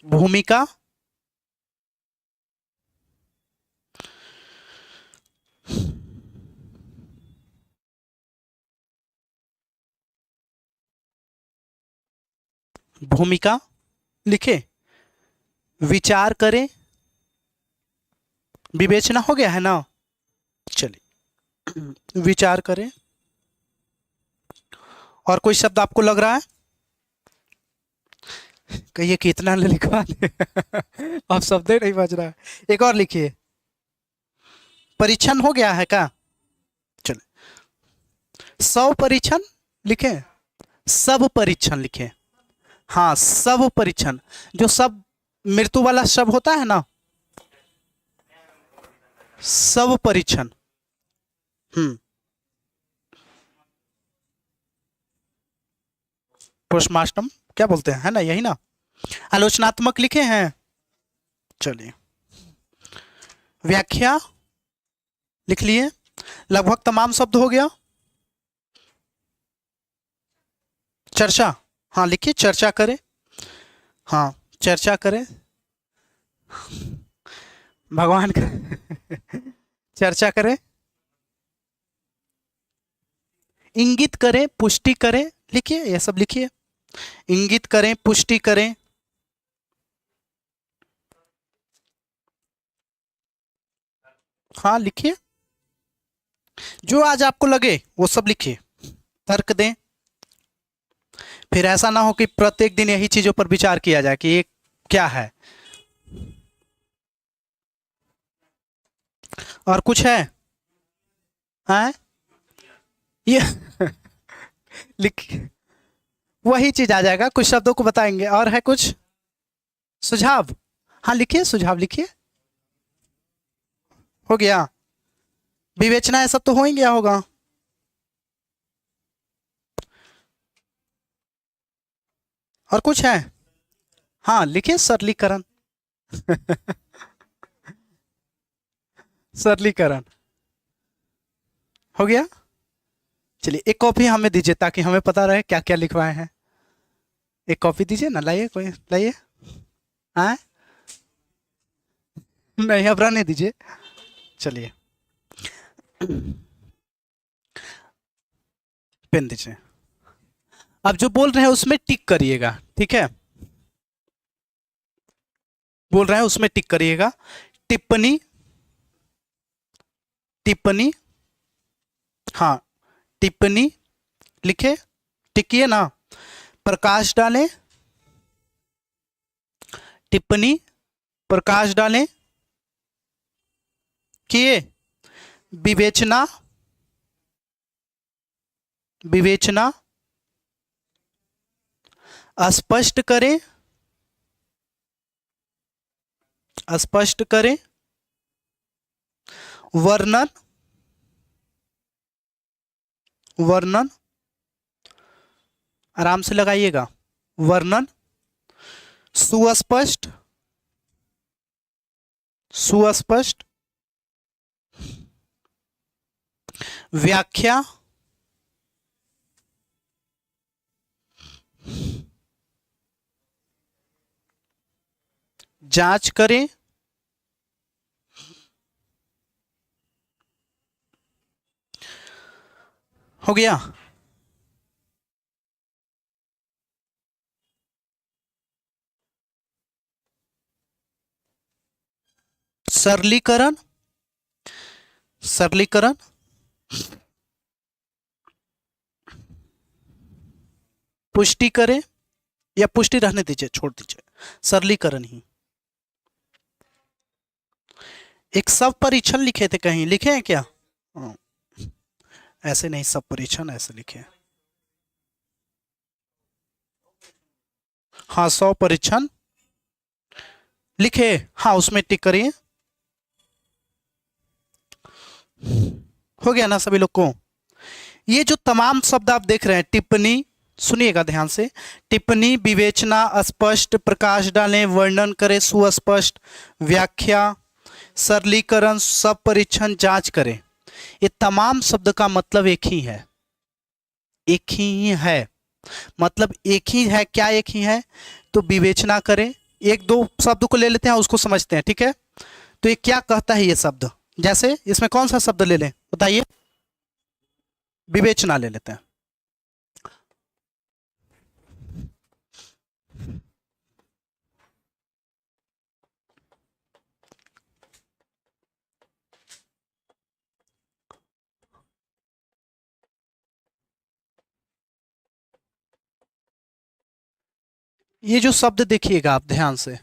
भूमिका, भूमिका लिखे, विचार करें, विवेचना हो गया है ना। चलिए विचार करें। और कोई शब्द आपको लग रहा है? कहिए कितना लिखवा दे अब शब्द ही नहीं बच रहा है। एक और लिखिए, परीक्षण हो गया है क्या? चलिए, सब परीक्षण लिखे, सब परीक्षण लिखे। हाँ सब परीक्षण, जो सब मृत्यु वाला शब्द होता है ना, सब परीक्षण। पोस्टमार्टम क्या बोलते हैं, है ना, यही ना। आलोचनात्मक लिखे हैं। चलिए, व्याख्या लिख लिए। लगभग तमाम शब्द हो गया। चर्चा, हाँ लिखिए, चर्चा करें। हाँ चर्चा करें, भगवान का चर्चा करें। इंगित करें, पुष्टि करें, लिखिए, ये सब लिखिए। इंगित करें, पुष्टि करें। हाँ लिखिए, जो आज आपको लगे वो सब लिखिए। तर्क दें। फिर ऐसा ना हो कि प्रत्येक दिन यही चीजों पर विचार किया जाए कि ये क्या है। और कुछ है? हैं? ये लिख, वही चीज आ जाएगा, कुछ शब्दों को बताएंगे। और है कुछ सुझाव? हाँ लिखिए, सुझाव लिखिए। हो गया। विवेचना ये सब तो हो ही गया होगा। और कुछ है? हाँ लिखिए, सरलीकरण सरलीकरण हो गया। चलिए एक कॉपी हमें दीजिए ताकि हमें पता रहे क्या क्या लिखवाए हैं। एक कॉपी दीजिए ना, लाइए, कोई लाइए। हाँ नहीं, अब रहने दीजिए। चलिए पेन दीजिए। अब जो बोल रहे हैं उसमें टिक करिएगा, ठीक है? बोल रहे हैं उसमें टिक करिएगा। टिप्पणी, टिप्पणी, हाँ टिप्पणी लिखे, टिकिए ना। प्रकाश डालें, टिप्पणी, प्रकाश डालें, किए। विवेचना, विवेचना, स्पष्ट करें, स्पष्ट करें। वर्णन, वर्णन, आराम से लगाइएगा। वर्णन, सुस्पष्ट, सुस्पष्ट। व्याख्या, जांच करें। हो गया। सरलीकरण, सरलीकरण, पुष्टि करें, या पुष्टि रहने दीजिए, छोड़ दीजिए, सरलीकरण ही। एक सब परीक्षण लिखे थे, कहीं लिखे हैं क्या? ऐसे नहीं, सब परीक्षण ऐसे लिखे। हाँ 100 परीक्षण लिखे, हाँ उसमें टिक करिए। हो गया ना सभी लोग को? ये जो तमाम शब्द आप देख रहे हैं, टिप्पणी, सुनिएगा ध्यान से। टिप्पणी, विवेचना, स्पष्ट, प्रकाश डालें, वर्णन करें, सुस्पष्ट, व्याख्या, सरलीकरण, सब परीक्षण, जांच करें, ये तमाम शब्द का मतलब एक ही है, एक ही है। मतलब एक ही है, क्या एक ही है? तो विवेचना करें। एक दो शब्द को ले लेते हैं, उसको समझते हैं, ठीक है? तो ये क्या कहता है ये शब्द? जैसे इसमें कौन सा शब्द ले लें बताइए? विवेचना ले लेते हैं। ये जो शब्द देखिएगा आप ध्यान से,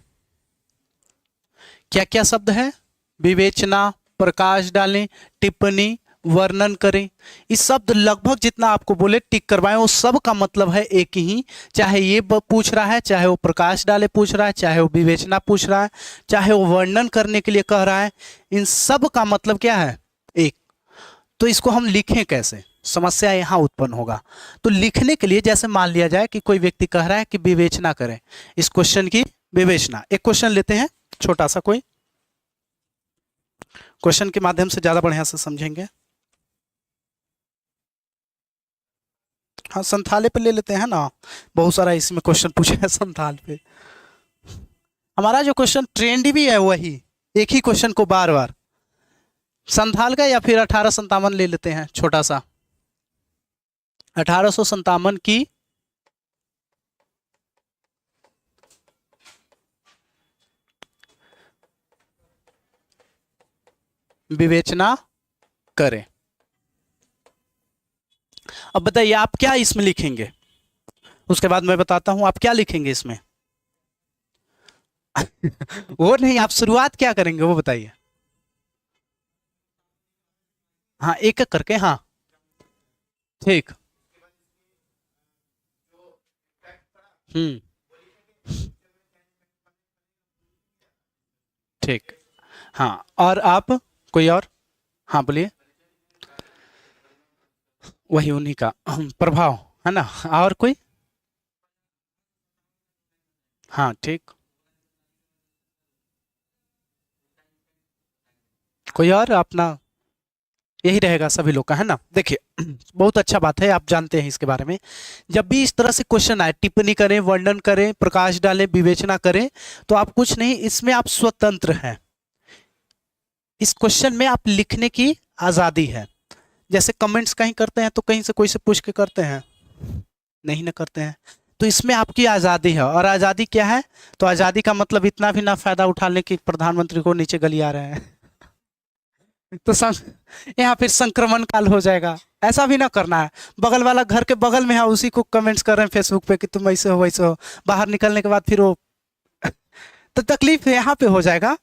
क्या क्या शब्द है? विवेचना, प्रकाश डालें, टिप्पणी, वर्णन करें। इस शब्द लगभग जितना आपको बोले टिक करवाएं, वो सब का मतलब है एक ही। चाहे ये पूछ रहा है, चाहे वो प्रकाश डाले पूछ रहा है, चाहे वो विवेचना पूछ रहा है, चाहे वो वर्णन करने के लिए कह रहा है, इन सब का मतलब क्या है? एक। तो इसको हम लिखें कैसे? समस्या यहाँ उत्पन्न होगा। तो लिखने के लिए जैसे मान लिया जाए कि कोई व्यक्ति कह रहा है कि विवेचना करें, इस क्वेश्चन की विवेचना। एक क्वेश्चन लेते हैं छोटा सा, कोई क्वेश्चन के माध्यम से ज्यादा बढ़िया से समझेंगे। हाँ, संथाले पे ले लेते हैं ना, बहुत सारा इसमें क्वेश्चन पूछा है संथाल पे। हमारा जो क्वेश्चन ट्रेंडी भी है वही, एक ही क्वेश्चन को बार बार। संथाल का या फिर 1857 ले लेते हैं छोटा सा। 1857 की विवेचना करें। अब बताइए आप क्या इसमें लिखेंगे, उसके बाद मैं बताता हूं आप क्या लिखेंगे इसमें। वो नहीं, आप शुरुआत क्या करेंगे वो बताइए। हाँ, एक एक करके, हाँ ठीक। हम्म, ठीक। हाँ, और आप कोई और? हाँ बोलिए। वही उन्हीं का प्रभाव है ना, और कोई? हाँ ठीक। कोई और अपना? यही रहेगा सभी लोग का, है ना। देखिए बहुत अच्छा बात है, आप जानते हैं इसके बारे में। जब भी इस तरह से क्वेश्चन आए, टिप्पणी करें, वर्णन करें, प्रकाश डालें, विवेचना करें, तो आप कुछ नहीं, इसमें आप स्वतंत्र हैं। इस क्वेश्चन में आप लिखने की आज़ादी है। जैसे कमेंट्स कहीं करते हैं तो कहीं से कोई से पूछ के करते हैं, नहीं ना करते हैं। तो इसमें आपकी आज़ादी है, और आज़ादी क्या है? तो आज़ादी का मतलब इतना भी ना फायदा उठा लें कि प्रधानमंत्री को नीचे गली आ रहे हैं। तो यहाँ फिर संक्रमण काल हो जाएगा, ऐसा भी ना करना है। बगल वाला घर के बगल में है, उसी को कमेंट्स कर रहे हैं फेसबुक पे कि तुम ऐसे हो वैसे हो, बाहर निकलने के बाद फिर वो तो तकलीफ यहाँ पे हो जाएगा।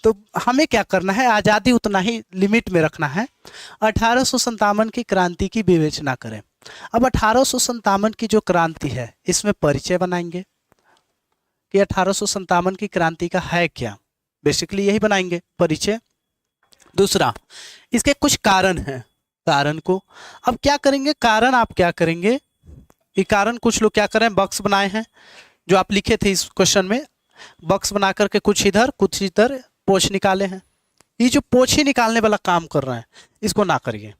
तो हमें क्या करना है, आज़ादी उतना ही लिमिट में रखना है। 1857 की क्रांति की विवेचना करें। अब 1857 की जो क्रांति है, इसमें परिचय बनाएंगे कि 1857 की क्रांति का है क्या। बेसिकली यही बनाएंगे, परिचय। दूसरा, इसके कुछ कारण हैं, कारण को अब क्या करेंगे, कारण आप क्या करेंगे, ये कारण कुछ लोग क्या करें, बॉक्स बनाए हैं जो आप लिखे थे इस क्वेश्चन में, बॉक्स बना करके कुछ इधर कुछ इधर पोछ निकाले हैं। ये जो पोछी निकालने वाला काम कर रहे हैं, इसको ना करिए,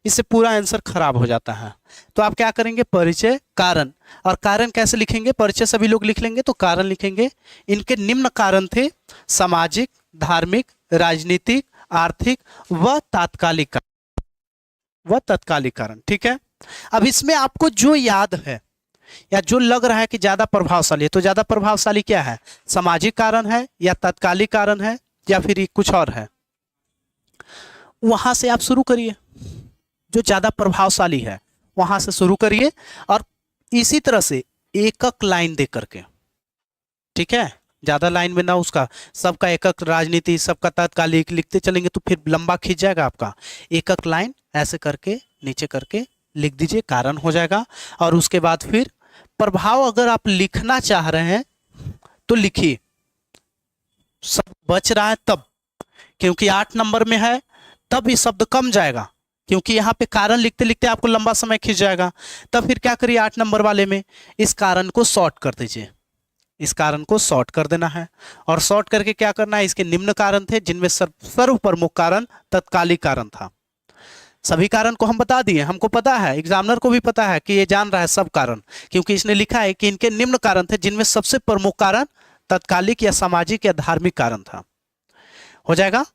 इससे पूरा आंसर खराब हो जाता है। तो आप क्या करेंगे, परिचय, कारण। और कारण कैसे लिखेंगे, परिचय सभी लोग लिख लेंगे तो कारण लिखेंगे। इनके निम्न कारण थे: सामाजिक, धार्मिक, राजनीतिक, आर्थिक व तात्कालिक, कारण। ठीक है। अब इसमें आपको जो याद है या जो लग रहा है कि ज्यादा प्रभावशाली है, तो ज्यादा प्रभावशाली क्या है, सामाजिक कारण है या तात्कालिक कारण है या फिर कुछ और है, वहां से आप शुरू करिए। जो ज्यादा प्रभावशाली है वहां से शुरू करिए, और इसी तरह से एक एक लाइन दे करके, ठीक है, ज्यादा लाइन में ना, उसका सबका एक एक राजनीति, सबका तात्कालिक लिखते चलेंगे तो फिर लंबा खींच जाएगा आपका। एक एक लाइन ऐसे करके नीचे करके लिख दीजिए, कारण हो जाएगा। और उसके बाद फिर प्रभाव अगर आप लिखना चाह रहे हैं तो लिखिए, सब बच रहा है तब, क्योंकि 8 नंबर में है तब ये शब्द कम जाएगा, क्योंकि यहाँ पे कारण लिखते लिखते आपको लंबा समय खींच जाएगा। तब फिर क्या करिए, 8 नंबर वाले में इस कारण को शॉर्ट कर दीजिए, इस कारण को शॉर्ट कर देना है। और शॉर्ट करके क्या करना है, इसके निम्न कारण थे जिनमें सर्व प्रमुख कारण तत्कालिक कारण था। सभी कारण को हम बता दिए, हमको पता है, एग्जामिनर को भी पता है कि ये जान रहा है सब कारण, क्योंकि इसने लिखा है कि इनके निम्न कारण थे जिनमें सबसे प्रमुख कारण तत्कालिक या सामाजिक या धार्मिक कारण था। हो जाएगा।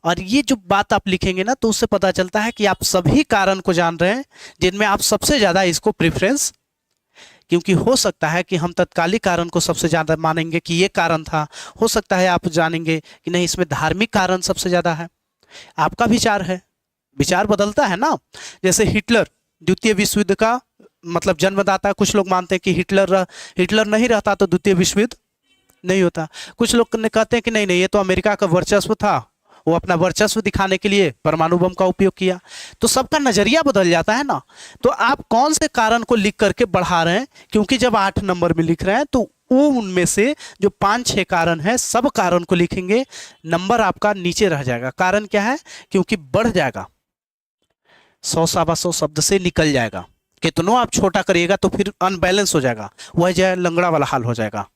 और ये जो बात आप लिखेंगे ना, तो उससे पता चलता है कि आप सभी कारण को जान रहे हैं जिनमें आप सबसे ज्यादा इसको प्रेफरेंस, क्योंकि हो सकता है कि हम तत्कालिक कारण को सबसे ज्यादा मानेंगे कि ये कारण था, हो सकता है आप जानेंगे कि नहीं इसमें धार्मिक कारण सबसे ज्यादा है। आपका विचार है, विचार बदलता है ना। जैसे हिटलर द्वितीय विश्व युद्ध का मतलब जन्मदाता। कुछ लोग मानते हैं कि हिटलर नहीं रहता तो द्वितीय विश्व युद्ध नहीं होता। कुछ लोग कहते हैं कि नहीं नहीं, ये तो अमेरिका का वर्चस्व था, वो अपना वर्चस्व दिखाने के लिए परमाणु बम का उपयोग किया। तो सबका नजरिया बदल जाता है ना। तो आप कौन से कारण को लिख करके बढ़ा रहे हैं, क्योंकि जब 8 नंबर में लिख रहे हैं तो वो उनमें से जो 5-6 कारण है, सब कारण को लिखेंगे, नंबर आपका नीचे रह जाएगा। कारण क्या है, क्योंकि बढ़ जाएगा, 100-125 शब्द से निकल जाएगा। कितनों आप छोटा करिएगा तो फिर अनबैलेंस हो जाएगा, वह जो है लंगड़ा वाला हाल हो जाएगा।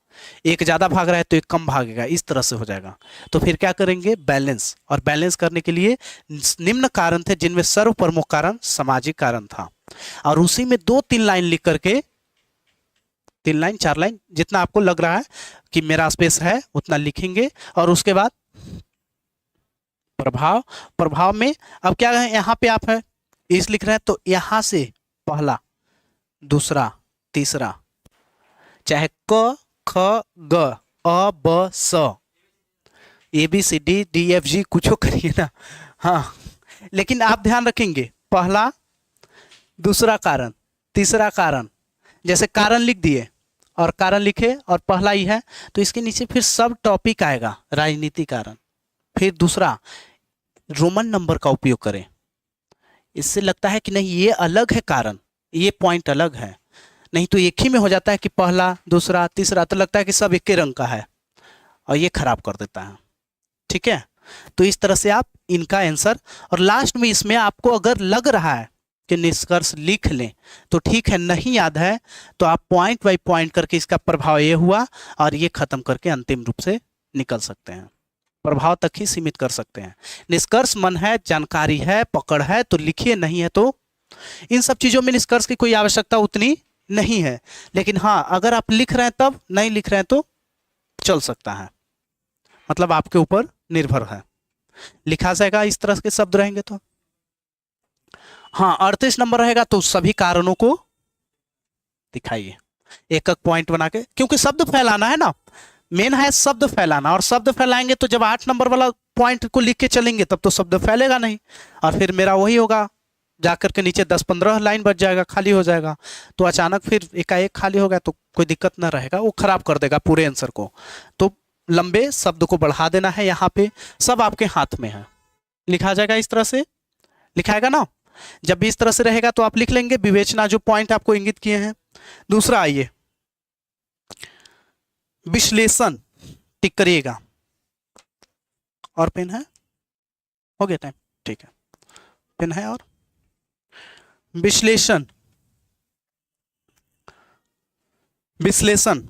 एक ज़्यादा भाग रहा है तो एक कम भागेगा, इस तरह से हो जाएगा। तो फिर क्या करेंगे, बैलेंस। और बैलेंस करने के लिए निम्न कारण थे, जिनमें सर्व प्रमुख कारण सामाजिक कारण था। और उसी में 2-3 लाइन लिख करके, 3 लाइन 4 लाइन जितना आपको लग रहा है कि मेरा स्पेस है उतना लिखेंगे। और उसके बाद प्रभाव। प्रभाव में अब क्या है, यहाँ पे आप है इस लिख रहे हैं तो यहाँ से पहला, दूसरा, तीसरा, चाहे क ख ग अ ब स, A B C D D F G कुछ करिए ना, हाँ, लेकिन आप ध्यान रखेंगे पहला, दूसरा कारण, तीसरा कारण। जैसे कारण लिख दिए और कारण लिखे और पहला ही है तो इसके नीचे फिर सब टॉपिक आएगा, राजनीति कारण। फिर दूसरा, रोमन नंबर का उपयोग करें। इससे लगता है कि नहीं ये अलग है कारण, ये पॉइंट अलग है। नहीं तो एक ही में हो जाता है कि पहला, दूसरा, तीसरा, तो लगता है कि सब एक ही रंग का है और ये खराब कर देता है। ठीक है, तो इस तरह से आप इनका आंसर, और लास्ट में इसमें आपको अगर लग रहा है कि निष्कर्ष लिख लें तो ठीक है, नहीं याद है तो आप पॉइंट बाय पॉइंट करके इसका प्रभाव ये हुआ और ये खत्म करके अंतिम रूप से निकल सकते हैं। प्रभाव तक ही सीमित कर सकते हैं। निष्कर्ष मन है, जानकारी है, पकड़ है तो लिखिए, नहीं है तो इन सब चीज़ों में निष्कर्ष की कोई आवश्यकता उतनी नहीं है। लेकिन हाँ, अगर आप लिख रहे हैं तब, नहीं लिख रहे हैं तो चल सकता है, मतलब आपके ऊपर निर्भर है। लिखा जाएगा इस तरह के शब्द रहेंगे तो। हाँ, 38 नंबर रहेगा तो सभी कारणों को दिखाइए एक एक पॉइंट बना के, क्योंकि शब्द फैलाना है ना, मेन है शब्द फैलाना। और शब्द फैलाएंगे तो जब 8 नंबर वाला पॉइंट को लिख के चलेंगे तब तो शब्द फैलेगा नहीं, और फिर मेरा वही होगा, जाकर के नीचे 10-15 लाइन बच जाएगा, खाली हो जाएगा। तो अचानक फिर एकाएक खाली हो गया तो कोई दिक्कत ना रहेगा, वो खराब कर देगा पूरे आंसर को। तो लंबे शब्द को बढ़ा देना है, यहाँ पे सब आपके हाथ में है। लिखा जाएगा इस तरह से, लिखाएगा ना। जब भी इस तरह से रहेगा तो आप लिख लेंगे विवेचना, जो पॉइंट आपको इंगित किए हैं। दूसरा आइए, विश्लेषण, टिक करिएगा। और पेन है, हो गया टाइम, ठीक है, पेन है। और विश्लेषण, विश्लेषण,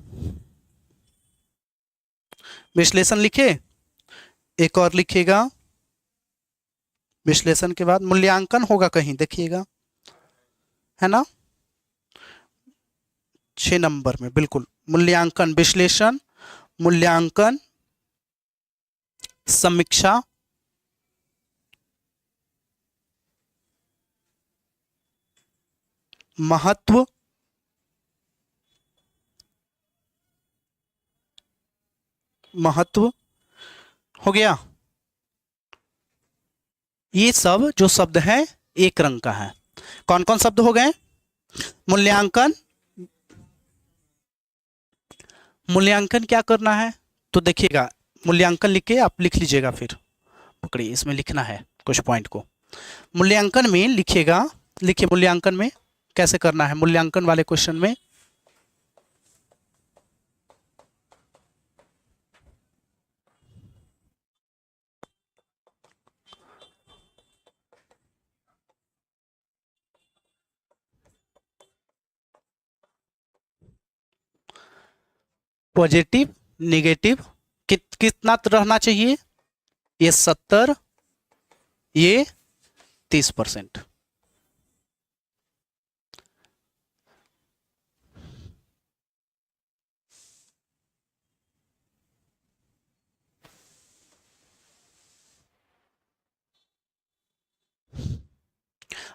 विश्लेषण लिखे, एक और लिखिएगा। विश्लेषण के बाद मूल्यांकन होगा कहीं, देखिएगा, है ना, 6 नंबर में बिल्कुल। मूल्यांकन, विश्लेषण, मूल्यांकन, समीक्षा, महत्व, महत्व हो गया। ये सब जो शब्द हैं एक रंग का है। कौन कौन शब्द हो गए, मूल्यांकन। मूल्यांकन क्या करना है तो देखिएगा, मूल्यांकन लिख के आप लिख लीजिएगा, फिर पकड़िए, इसमें लिखना है कुछ पॉइंट को। मूल्यांकन में लिखिएगा, लिखिए मूल्यांकन में कैसे करना है। मूल्यांकन वाले क्वेश्चन में पॉजिटिव, नेगेटिव कितना रहना चाहिए, ये 70, ये 30%।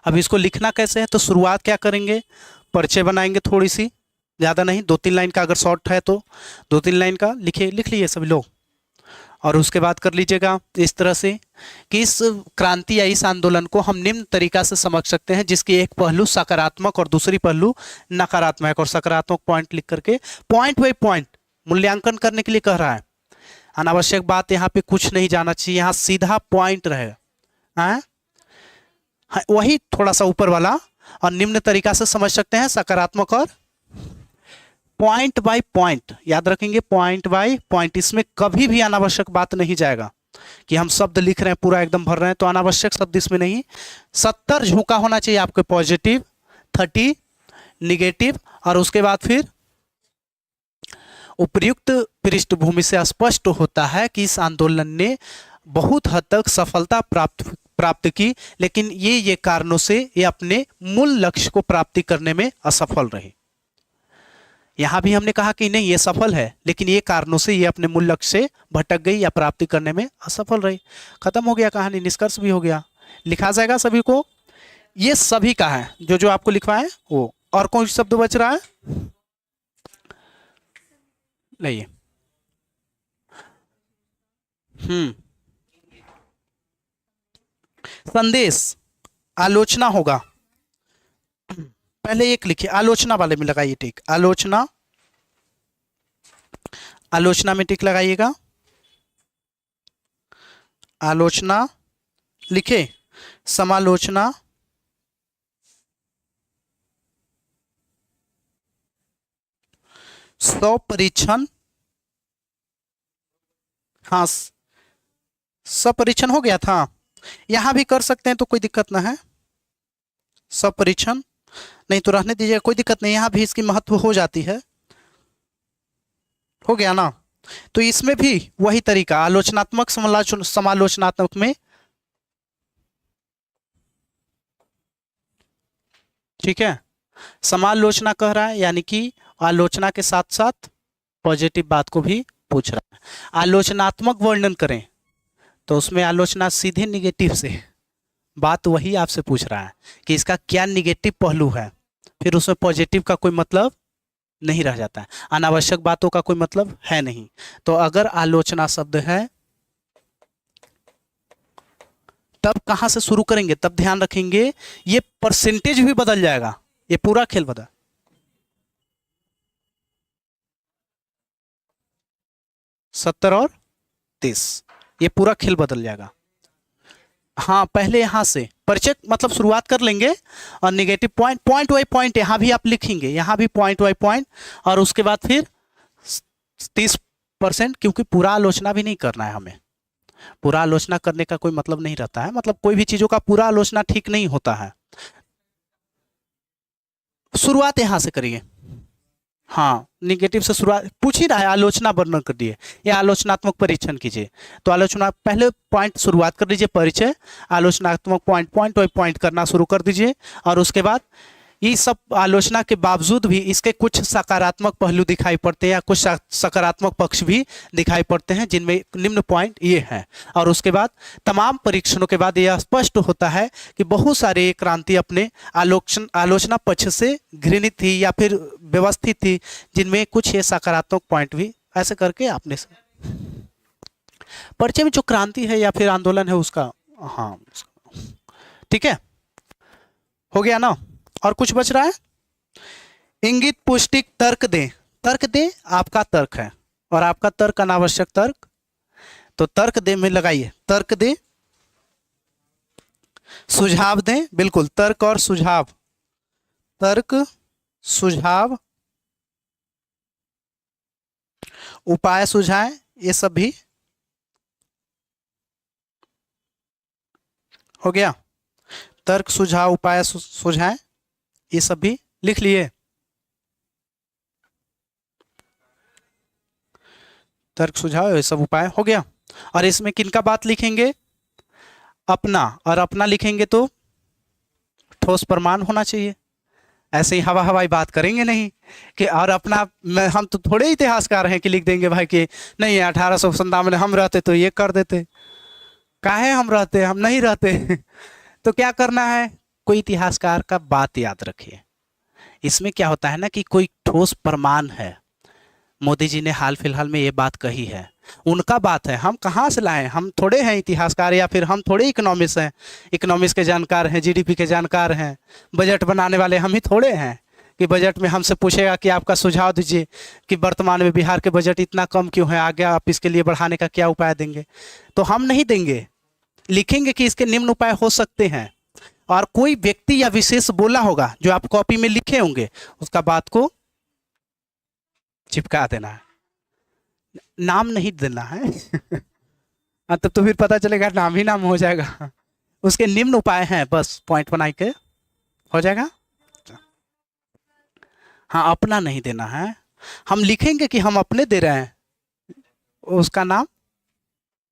अब इसको लिखना कैसे है तो शुरुआत क्या करेंगे, परिचय बनाएंगे थोड़ी सी, ज़्यादा नहीं, 2-3 लाइन का, अगर शॉर्ट है तो 2-3 लाइन का लिखिए, लिख लीजिए सभी लोग। और उसके बाद कर लीजिएगा इस तरह से कि इस क्रांति या इस आंदोलन को हम निम्न तरीका से समझ सकते हैं, जिसकी एक पहलू सकारात्मक और दूसरी पहलू नकारात्मक, और सकारात्मक पॉइंट लिख करके पॉइंट बाई पॉइंट मूल्यांकन करने के लिए कह रहा है। अनावश्यक बात यहाँ पे कुछ नहीं जाना चाहिए, यहाँ सीधा पॉइंट रहेगा। हाँ, वही थोड़ा सा ऊपर वाला, और निम्न तरीका से समझ सकते हैं सकारात्मक और पॉइंट बाय पॉइंट, याद रखेंगे पॉइंट बाय पॉइंट। इसमें कभी भी अनावश्यक बात नहीं जाएगा कि हम शब्द लिख रहे हैं पूरा एकदम भर रहे हैं, तो अनावश्यक शब्द इसमें नहीं। 70 झुका होना चाहिए आपके पॉजिटिव, 30 निगेटिव, और उसके बाद फिर उपर्युक्त पृष्ठभूमि से स्पष्ट होता है कि इस आंदोलन ने बहुत हद तक सफलता प्राप्त की, लेकिन ये कारणों से ये अपने मूल लक्ष्य को प्राप्ति करने में असफल रही। यहां भी हमने कहा कि नहीं ये सफल है, लेकिन ये कारणों से ये अपने मूल लक्ष्य से भटक गई या प्राप्ति करने में असफल रही। खत्म हो गया कहानी, निष्कर्ष भी हो गया। लिखा जाएगा सभी को, ये सभी का है जो जो आपको लिखवाए वो। और कौन सा शब्द बच रहा है? नहीं, संदेश आलोचना होगा। पहले एक लिखिए, आलोचना वाले में लगाइए टिक, आलोचना, आलोचना में टिक लगाइएगा। आलोचना लिखे, समालोचना, स्वपरीक्षण, हाँ स्वपरीक्षण हो गया था, यहां भी कर सकते हैं तो कोई दिक्कत ना है। स्वपरीक्षण नहीं तो रहने दीजिए, कोई दिक्कत नहीं, यहां भी इसकी महत्व हो जाती है। हो गया ना? तो इसमें भी वही तरीका, आलोचनात्मक समालोचनात्मक में, ठीक है। समालोचना कह रहा है यानी कि आलोचना के साथ साथ पॉजिटिव बात को भी पूछ रहा है। आलोचनात्मक वर्णन करें तो उसमें आलोचना सीधे निगेटिव से, बात वही आपसे पूछ रहा है कि इसका क्या निगेटिव पहलू है, फिर उसमें पॉजिटिव का कोई मतलब नहीं रह जाता है, अनावश्यक बातों का कोई मतलब है नहीं। तो अगर आलोचना शब्द है तब कहां से शुरू करेंगे, तब ध्यान रखेंगे ये परसेंटेज भी बदल जाएगा, ये पूरा खेल बदल, 70 और 30, ये पूरा खेल बदल जाएगा। हाँ पहले यहां से परिचय मतलब शुरुआत कर लेंगे, और negative point, point by point यहां भी आप लिखेंगे, यहां भी पॉइंट बाई पॉइंट, और उसके बाद फिर 30%, क्योंकि पूरा आलोचना भी नहीं करना है हमें, पूरा आलोचना करने का कोई मतलब नहीं रहता है, मतलब कोई भी चीजों का पूरा आलोचना ठीक नहीं होता है। शुरुआत यहां से करिए, हाँ निगेटिव से शुरुआत, पूछ ही रहा है आलोचना वर्णन कर दिए, या आलोचनात्मक परीक्षण कीजिए, तो आलोचना पहले पॉइंट शुरुआत कर लीजिए, परिचय, आलोचनात्मक पॉइंट, पॉइंट बाई पॉइंट करना शुरू कर दीजिए, और उसके बाद ये सब आलोचना के बावजूद भी इसके कुछ सकारात्मक पहलू दिखाई पड़ते हैं, या कुछ सकारात्मक पक्ष भी दिखाई पड़ते हैं, जिनमें निम्न पॉइंट ये हैं। और उसके बाद तमाम परीक्षणों के बाद यह स्पष्ट होता है कि बहुत सारे क्रांति अपने आलोचना पक्ष से घृणित थी या फिर व्यवस्थित थी, जिनमें कुछ ये सकारात्मक पॉइंट भी, ऐसे करके आपने परिचय में जो क्रांति है या फिर आंदोलन है उसका, हाँ ठीक है, हो गया ना? और कुछ बच रहा है? इंगित पुष्टिक तर्क दें, तर्क दें आपका तर्क है, और आपका तर्क अनावश्यक तर्क, तो तर्क दें में लगाइए, तर्क दें, सुझाव दें, बिल्कुल तर्क और सुझाव, तर्क सुझाव, उपाय सुझाएं, ये सब भी हो गया। तर्क सुझाव उपाय सुझाएं, ये सब भी लिख लिए। तर्क सुझाव ये सब उपाय हो गया। और इसमें किनका बात लिखेंगे? अपना, और अपना लिखेंगे तो ठोस प्रमाण होना चाहिए, ऐसे ही हवा हवाई बात करेंगे नहीं कि और अपना, हम तो थोड़े इतिहासकार हैं कि लिख देंगे भाई कि नहीं 1897 हम रहते तो ये कर देते, काहे हम रहते, हम नहीं रहते तो क्या करना है, कोई इतिहासकार का बात याद रखिए। इसमें क्या होता है ना कि कोई ठोस प्रमाण है, मोदी जी ने हाल फिलहाल में ये बात कही है, उनका बात है, हम कहाँ से लाए? हम थोड़े हैं इतिहासकार, या फिर हम थोड़े इकोनॉमिस्ट हैं, इकोनॉमिक्स के जानकार हैं, जीडीपी के जानकार हैं। बजट बनाने वाले हम ही थोड़े हैं कि बजट में हमसे पूछेगा कि आपका सुझाव दीजिए कि वर्तमान में बिहार के बजट इतना कम क्यों है, आगे आप इसके लिए बढ़ाने का क्या उपाय देंगे? तो हम नहीं देंगे, लिखेंगे कि इसके निम्न उपाय हो सकते हैं, और कोई व्यक्ति या विशेष बोला होगा जो आप कॉपी में लिखे होंगे, उसका बात को चिपका देना है, नाम नहीं देना है। हाँ, तब तो फिर पता चलेगा नाम ही नाम हो जाएगा। उसके निम्न उपाय हैं, बस पॉइंट बना के हो जाएगा। हाँ, अपना नहीं देना है, हम लिखेंगे कि हम अपने दे रहे हैं, उसका नाम।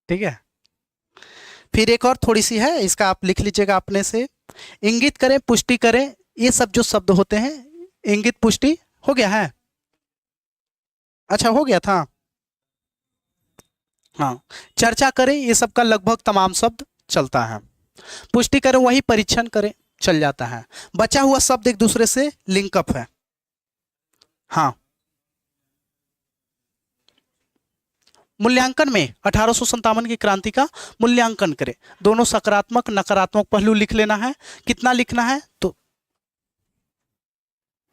ठीक है, फिर एक और थोड़ी सी है, इसका आप लिख लीजिएगा अपने से। इंगित करें, पुष्टि करें, ये सब जो शब्द होते हैं, इंगित पुष्टि हो गया है। अच्छा, हो गया था। हाँ, चर्चा करें, ये सब का लगभग तमाम शब्द चलता है। पुष्टि करें, वही परीक्षण करें, चल जाता है। बचा हुआ शब्द एक दूसरे से लिंकअप है। हाँ, मूल्यांकन में 1857 की क्रांति का मूल्यांकन करें। दोनों सकारात्मक नकारात्मक पहलू लिख लेना है। कितना लिखना है? तो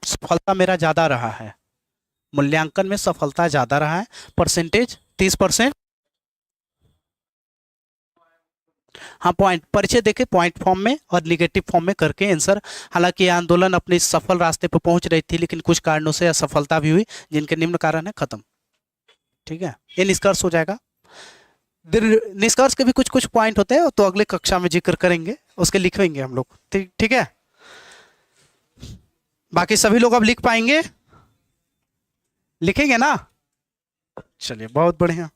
सफलता मेरा ज्यादा रहा है, मूल्यांकन में सफलता ज्यादा रहा है, परसेंटेज 30%। हाँ, पॉइंट परिचय देके पॉइंट फॉर्म में और निगेटिव फॉर्म में करके आंसर। हालांकि यह आंदोलन अपने सफल रास्ते पर पहुंच रही थी, लेकिन कुछ कारणों से असफलता भी हुई, जिनके निम्न कारण है खत्म। ठीक है, ये निष्कर्ष हो जाएगा। निष्कर्ष के भी कुछ कुछ पॉइंट होते हैं, तो अगले कक्षा में जिक्र करेंगे, उसके लिखेंगे हम लोग। ठीक, ठीक है। बाकी सभी लोग अब लिख पाएंगे, लिखेंगे ना? चलिए, बहुत बढ़िया।